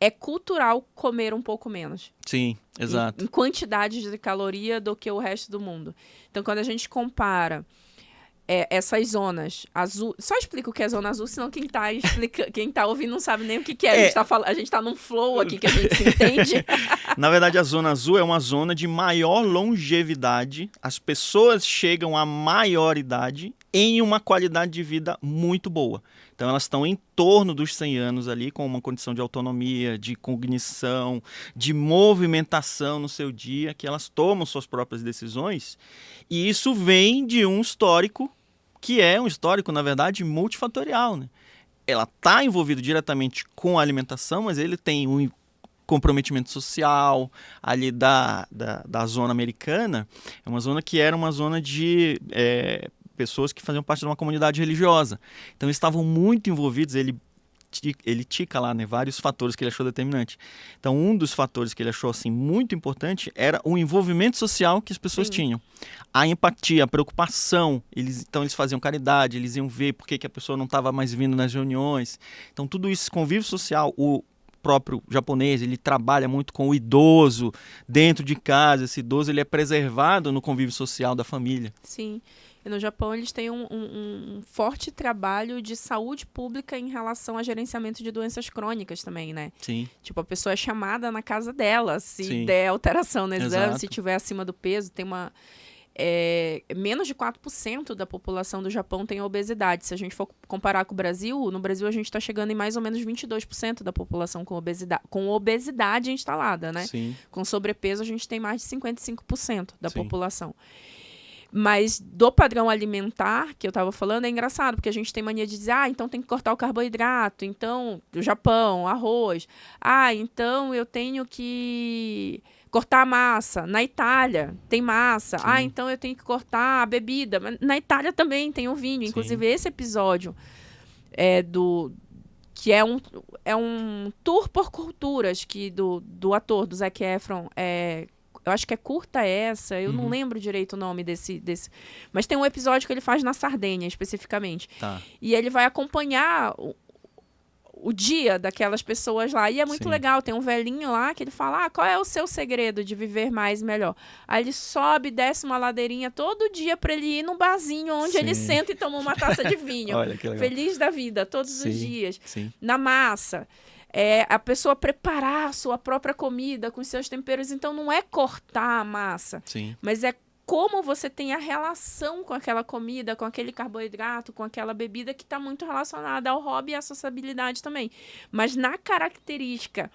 S1: é cultural comer um pouco menos.
S2: Sim, exato.
S1: Em quantidades de caloria do que o resto do mundo. Então, quando a gente compara essas zonas azul. Só explica o que é zona azul, senão quem tá ouvindo não sabe nem o que é. A gente tá num flow aqui que a gente se entende.
S2: Na verdade, a zona azul é uma zona de maior longevidade. As pessoas chegam à maior idade em uma qualidade de vida muito boa. Então, elas estão em torno dos 100 anos ali, com uma condição de autonomia, de cognição, de movimentação no seu dia, que elas tomam suas próprias decisões. E isso vem de um histórico, que é um histórico, na verdade, multifatorial, né? Ela está envolvida diretamente com a alimentação, mas ele tem um comprometimento social ali da zona americana. É uma zona que era uma zona de pessoas que faziam parte de uma comunidade religiosa. Então, eles estavam muito envolvidos. Ele tica lá, né, vários fatores que ele achou determinante. Então, um dos fatores que ele achou assim, muito importante era o envolvimento social que as pessoas tinham. A empatia, a preocupação. Então, eles faziam caridade, eles iam ver por que a pessoa não estava mais vindo nas reuniões. Então, tudo isso, convívio social, o próprio japonês, ele trabalha muito com o idoso dentro de casa. Esse idoso ele é preservado no convívio social da família.
S1: Sim. E no Japão eles têm um forte trabalho de saúde pública em relação a gerenciamento de doenças crônicas também, né?
S2: Sim.
S1: Tipo, a pessoa é chamada na casa dela se der alteração no exame,
S2: Exato.
S1: se tiver acima do peso. Tem menos de 4% da população do Japão tem obesidade. Se a gente for comparar com o Brasil, no Brasil a gente está chegando em mais ou menos 22% da população com obesidade instalada, né?
S2: Sim.
S1: Com sobrepeso a gente tem mais de 55% da população. Mas do padrão alimentar que eu estava falando é engraçado, porque a gente tem mania de dizer, então tem que cortar o carboidrato, então, do Japão, arroz. Então eu tenho que cortar a massa. Na Itália tem massa.
S2: Sim.
S1: Então eu tenho que cortar a bebida. Mas na Itália também tem o vinho. Inclusive, esse episódio que é um tour por culturas que do ator, do Zac Efron, eu acho que é curta essa, eu não lembro direito o nome desse. Mas tem um episódio que ele faz na Sardenha, especificamente.
S2: Tá.
S1: E ele vai acompanhar o dia daquelas pessoas lá. E é muito legal, tem um velhinho lá que ele fala, qual é o seu segredo de viver mais e melhor? Aí ele sobe, desce uma ladeirinha todo dia para ele ir num barzinho onde ele senta e toma uma taça de vinho.
S2: Olha que legal.
S1: Feliz da vida, todos os dias.
S2: Sim.
S1: Na massa. A pessoa preparar a sua própria comida com seus temperos. Então, não é cortar a massa, mas é como você tem a relação com aquela comida, com aquele carboidrato, com aquela bebida que está muito relacionada ao hobby e à sociabilidade também. Mas na característica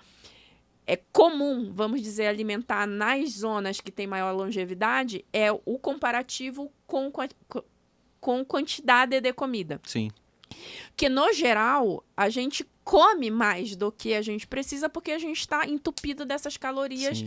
S1: comum, vamos dizer, alimentar nas zonas que tem maior longevidade, é o comparativo com quantidade de comida.
S2: Sim.
S1: Porque, no geral, a gente come mais do que a gente precisa porque a gente está entupido dessas calorias,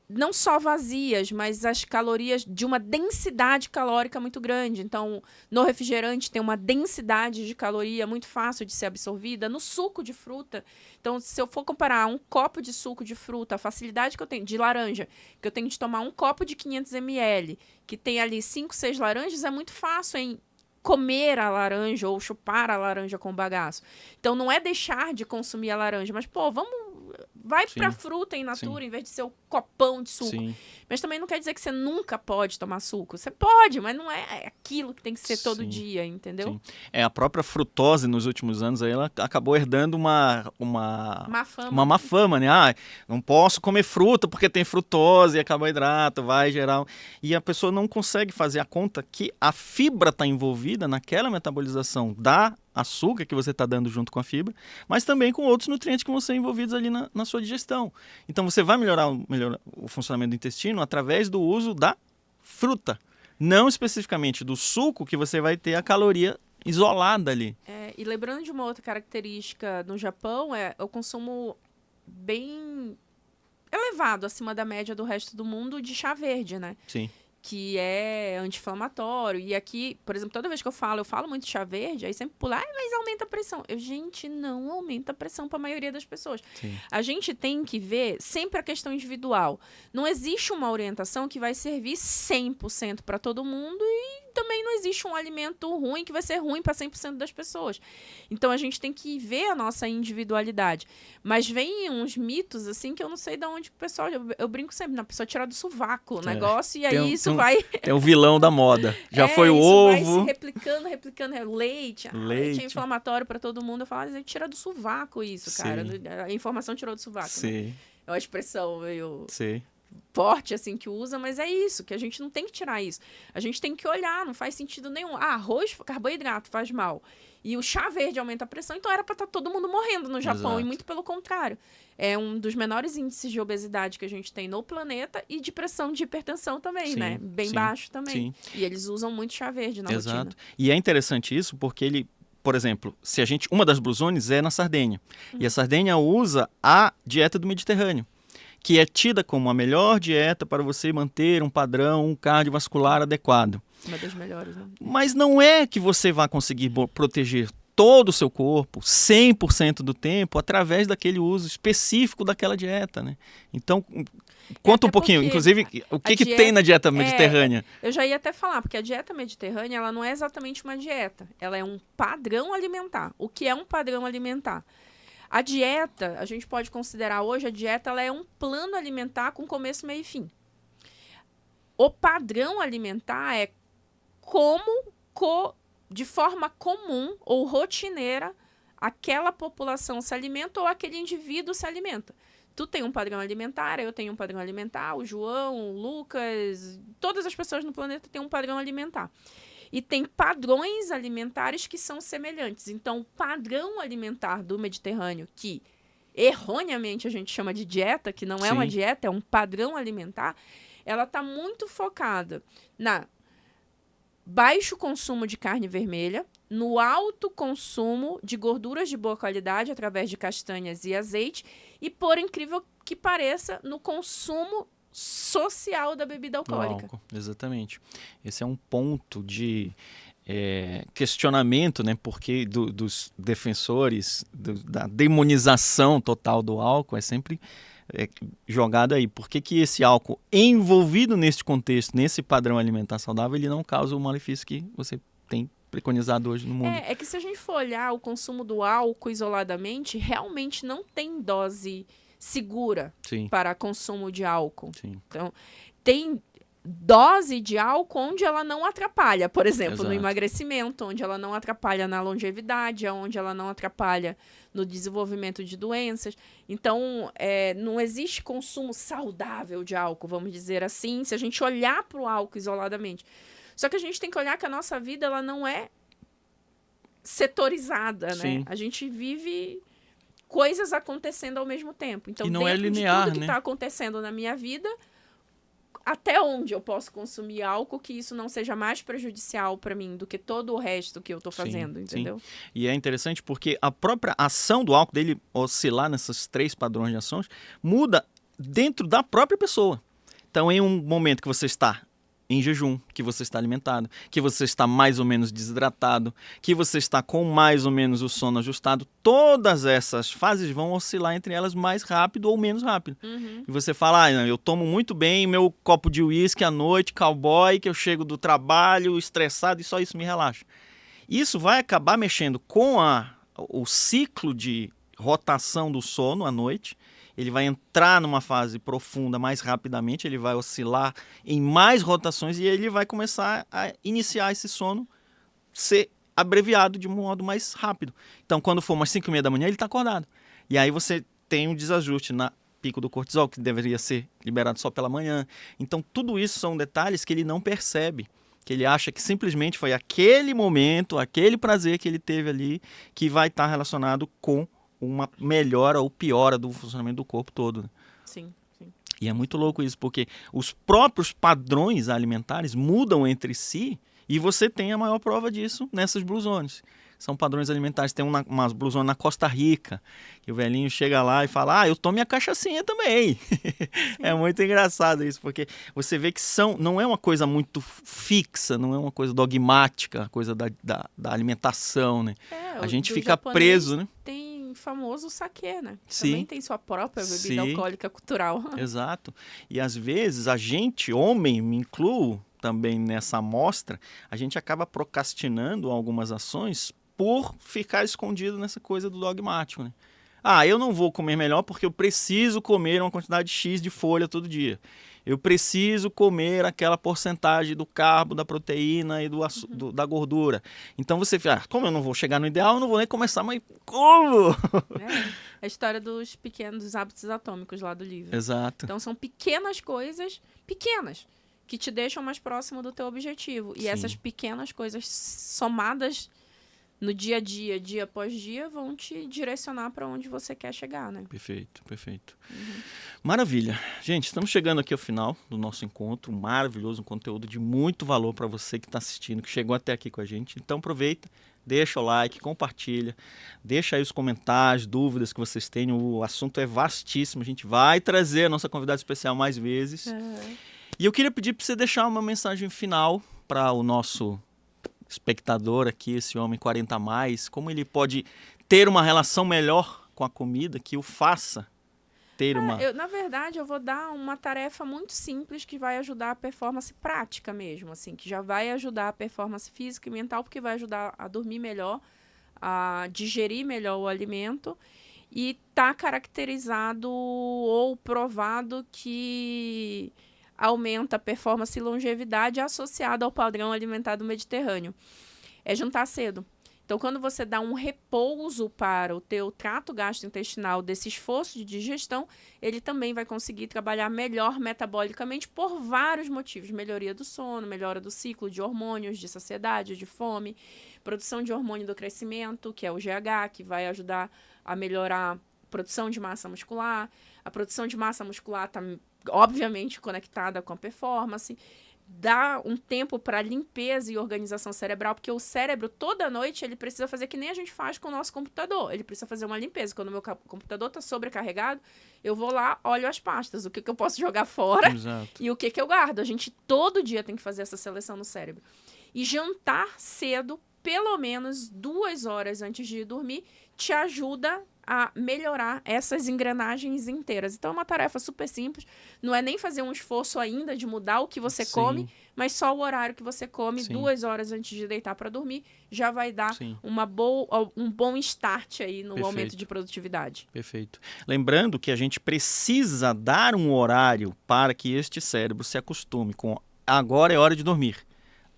S1: não só vazias, mas as calorias de uma densidade calórica muito grande. Então, no refrigerante tem uma densidade de caloria muito fácil de ser absorvida. No suco de fruta, então, se eu for comparar um copo de suco de fruta, a facilidade que eu tenho, de laranja, que eu tenho de tomar um copo de 500 ml, que tem ali 5, 6 laranjas, é muito fácil em comer a laranja ou chupar a laranja com bagaço. Então, não é deixar de consumir a laranja, mas, vai pra fruta in natura em vez de ser o copão de suco.
S2: Sim.
S1: Mas também não quer dizer que você nunca pode tomar suco. Você pode, mas não é aquilo que tem que ser todo dia, entendeu?
S2: Sim. A própria frutose nos últimos anos aí, ela acabou herdando uma má fama, né? Não posso comer fruta porque tem frutose, é carboidrato, vai gerar... E a pessoa não consegue fazer a conta que a fibra está envolvida naquela metabolização da açúcar que você está dando junto com a fibra, mas também com outros nutrientes que vão ser envolvidos ali na sua digestão. Então, você vai melhorar o funcionamento do intestino através do uso da fruta, não especificamente do suco, que você vai ter a caloria isolada ali.
S1: E lembrando de uma outra característica no Japão, é o consumo bem elevado, acima da média do resto do mundo, de chá verde, né?
S2: Sim.
S1: Que é anti-inflamatório. E aqui, por exemplo, toda vez que eu falo muito de chá verde, aí sempre pula, mas aumenta a pressão. Gente, não aumenta a pressão para a maioria das pessoas.
S2: Sim.
S1: A gente tem que ver sempre a questão individual. Não existe uma orientação que vai servir 100% para todo mundo e também não existe um alimento ruim que vai ser ruim para 100% das pessoas. Então a gente tem que ver a nossa individualidade. Mas vem uns mitos assim que eu não sei de onde o pessoal, eu brinco sempre, a pessoa tirar do sovaco o negócio e aí isso vai
S2: é o vilão da moda. Já foi o
S1: isso
S2: ovo,
S1: vai se replicando, leite é inflamatório para todo mundo. Eu falo, tira do sovaco isso, cara. A informação tirou do sovaco.
S2: Sim.
S1: Né? É uma expressão meio
S2: Sim.
S1: forte, assim, que usa, mas é isso, que a gente não tem que tirar isso. A gente tem que olhar, não faz sentido nenhum. Arroz, carboidrato, faz mal. E o chá verde aumenta a pressão, então era pra estar todo mundo morrendo no Japão,
S2: Exato.
S1: E muito pelo contrário. É um dos menores índices de obesidade que a gente tem no planeta e de pressão de hipertensão também, né? Bem baixo também. E eles usam muito chá verde na rotina.
S2: E é interessante isso porque ele, por exemplo, uma das Blue Zones é na Sardenha. E a Sardenha usa a dieta do Mediterrâneo, que é tida como a melhor dieta para você manter um padrão cardiovascular adequado.
S1: Uma das melhores, né?
S2: Mas não é que você vai conseguir proteger todo o seu corpo, 100% do tempo, através daquele uso específico daquela dieta, né? Então, conta um pouquinho, inclusive, o que tem na dieta mediterrânea?
S1: Eu já ia até falar, porque a dieta mediterrânea, ela não é exatamente uma dieta, ela é um padrão alimentar. O que é um padrão alimentar? A dieta, a gente pode considerar hoje, a dieta ela é um plano alimentar com começo, meio e fim. O padrão alimentar é como, de forma comum ou rotineira, aquela população se alimenta ou aquele indivíduo se alimenta. Tu tem um padrão alimentar, eu tenho um padrão alimentar, o João, o Lucas, todas as pessoas no planeta têm um padrão alimentar. E tem padrões alimentares que são semelhantes. Então, o padrão alimentar do Mediterrâneo, que erroneamente a gente chama de dieta, que não é uma dieta, é um padrão alimentar, ela está muito focada na baixo consumo de carne vermelha, no alto consumo de gorduras de boa qualidade através de castanhas e azeite e, por incrível que pareça, no consumo social da bebida alcoólica.
S2: Exatamente. Esse é um ponto de questionamento, né? Porque dos defensores da demonização total do álcool é sempre jogado aí. Por que esse álcool envolvido nesse contexto, nesse padrão alimentar saudável, ele não causa o malefício que você tem preconizado hoje no mundo?
S1: É que se a gente for olhar o consumo do álcool isoladamente, realmente não tem dose segura para consumo de álcool. Então, tem dose de álcool onde ela não atrapalha, por exemplo, no emagrecimento, onde ela não atrapalha na longevidade, onde ela não atrapalha no desenvolvimento de doenças. Então, não existe consumo saudável de álcool, vamos dizer assim, se a gente olhar para o álcool isoladamente. Só que a gente tem que olhar que a nossa vida ela não é setorizada, né? A gente vive coisas acontecendo ao mesmo tempo. Então,
S2: e não
S1: dentro
S2: é linear,
S1: de tudo que está acontecendo na minha vida, até onde eu posso consumir álcool que isso não seja mais prejudicial para mim do que todo o resto que eu estou fazendo, entendeu?
S2: E é interessante porque a própria ação do álcool, dele oscilar nessas 3 padrões de ações, muda dentro da própria pessoa. Então, em um momento que você está em jejum, que você está alimentado, que você está mais ou menos desidratado, que você está com mais ou menos o sono ajustado, todas essas fases vão oscilar entre elas mais rápido ou menos rápido. E você fala, eu tomo muito bem meu copo de uísque à noite, cowboy, que eu chego do trabalho estressado e só isso me relaxa. Isso vai acabar mexendo com o ciclo de rotação do sono à noite. Ele vai entrar numa fase profunda mais rapidamente, ele vai oscilar em mais rotações e ele vai começar a iniciar esse sono ser abreviado de um modo mais rápido. Então, quando for umas 5h30 da manhã, ele está acordado. E aí você tem um desajuste na pico do cortisol, que deveria ser liberado só pela manhã. Então, tudo isso são detalhes que ele não percebe, que ele acha que simplesmente foi aquele momento, aquele prazer que ele teve ali, que vai estar relacionado com uma melhora ou piora do funcionamento do corpo todo. Né?
S1: Sim.
S2: E é muito louco isso, porque os próprios padrões alimentares mudam entre si e você tem a maior prova disso nessas Blue Zones. São padrões alimentares. Tem uma Blue Zone na Costa Rica, que o velhinho chega lá e fala, eu tomo minha cachaçinha também. É muito engraçado isso, porque você vê que não é uma coisa muito fixa, não é uma coisa dogmática, a coisa da alimentação, né? A gente fica preso, né?
S1: Tem famoso saquê, né?
S2: Sim.
S1: Também tem sua própria bebida alcoólica cultural.
S2: Exato. E às vezes a gente, homem, me incluo, também nessa amostra, a gente acaba procrastinando algumas ações por ficar escondido nessa coisa do dogmático, né? Eu não vou comer melhor porque eu preciso comer uma quantidade X de folha todo dia. Eu preciso comer aquela porcentagem do carbo, da proteína e da gordura. Então você fica, como eu não vou chegar no ideal, eu não vou nem começar, mas como?
S1: É a história dos pequenos hábitos atômicos lá do livro.
S2: Exato.
S1: Então são pequenas coisas, pequenas, que te deixam mais próximo do teu objetivo. E essas pequenas coisas somadas no dia a dia, dia após dia, vão te direcionar para onde você quer chegar, né?
S2: Perfeito, perfeito. Maravilha. Gente, estamos chegando aqui ao final do nosso encontro maravilhoso, um conteúdo de muito valor para você que está assistindo, que chegou até aqui com a gente. Então aproveita, deixa o like, compartilha, deixa aí os comentários, dúvidas que vocês tenham. O assunto é vastíssimo, a gente vai trazer a nossa convidada especial mais vezes. E eu queria pedir para você deixar uma mensagem final para o nosso espectador aqui, esse homem 40 a mais, como ele pode ter uma relação melhor com a comida que o faça ter uma...
S1: Na verdade, eu vou dar uma tarefa muito simples que vai ajudar a performance prática mesmo, assim, que já vai ajudar a performance física e mental, porque vai ajudar a dormir melhor, a digerir melhor o alimento e tá caracterizado ou provado que aumenta a performance e longevidade associada ao padrão alimentar do Mediterrâneo. É jantar cedo. Então, quando você dá um repouso para o teu trato gastrointestinal desse esforço de digestão, ele também vai conseguir trabalhar melhor metabolicamente por vários motivos. Melhoria do sono, melhora do ciclo de hormônios, de saciedade, de fome, produção de hormônio do crescimento, que é o GH, que vai ajudar a melhorar a produção de massa muscular. A produção de massa muscular está obviamente conectada com a performance, dá um tempo para limpeza e organização cerebral, porque o cérebro, toda noite, ele precisa fazer que nem a gente faz com o nosso computador, ele precisa fazer uma limpeza. Quando o meu computador está sobrecarregado, eu vou lá, olho as pastas, o que eu posso jogar fora.
S2: Exato.
S1: E o que eu guardo. A gente todo dia tem que fazer essa seleção no cérebro. E jantar cedo, pelo menos 2 horas antes de ir dormir, te ajuda a melhorar essas engrenagens inteiras. Então é uma tarefa super simples, não é nem fazer um esforço ainda de mudar o que você come, mas só o horário que você come, 2 horas antes de deitar para dormir, já vai dar um bom start aí no aumento de produtividade.
S2: Perfeito. Lembrando que a gente precisa dar um horário para que este cérebro se acostume com agora é hora de dormir.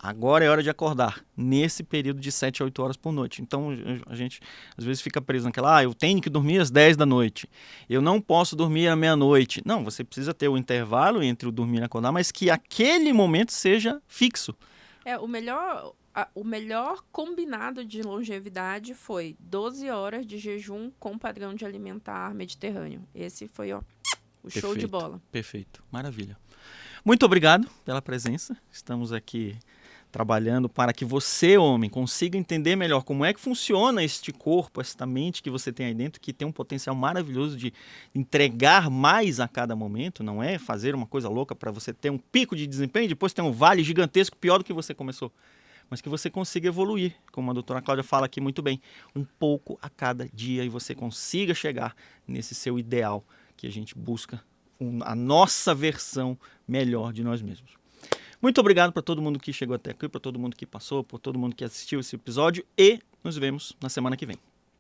S2: Agora é hora de acordar, nesse período de 7 a 8 horas por noite. Então, a gente às vezes fica preso naquela, eu tenho que dormir às 10 da noite, eu não posso dormir à meia-noite. Não, você precisa ter o intervalo entre o dormir e acordar, mas que aquele momento seja fixo.
S1: O melhor combinado de longevidade foi 12 horas de jejum com padrão de alimentar mediterrâneo. Esse foi o show de bola.
S2: Perfeito, maravilha. Muito obrigado pela presença, estamos aqui trabalhando para que você, homem, consiga entender melhor como é que funciona este corpo, esta mente que você tem aí dentro, que tem um potencial maravilhoso de entregar mais a cada momento, não é fazer uma coisa louca para você ter um pico de desempenho e depois ter um vale gigantesco pior do que você começou, mas que você consiga evoluir, como a doutora Cláudia fala aqui muito bem, um pouco a cada dia e você consiga chegar nesse seu ideal que a gente busca, a nossa versão melhor de nós mesmos. Muito obrigado para todo mundo que chegou até aqui, para todo mundo que passou, por todo mundo que assistiu esse episódio e nos vemos na semana que vem.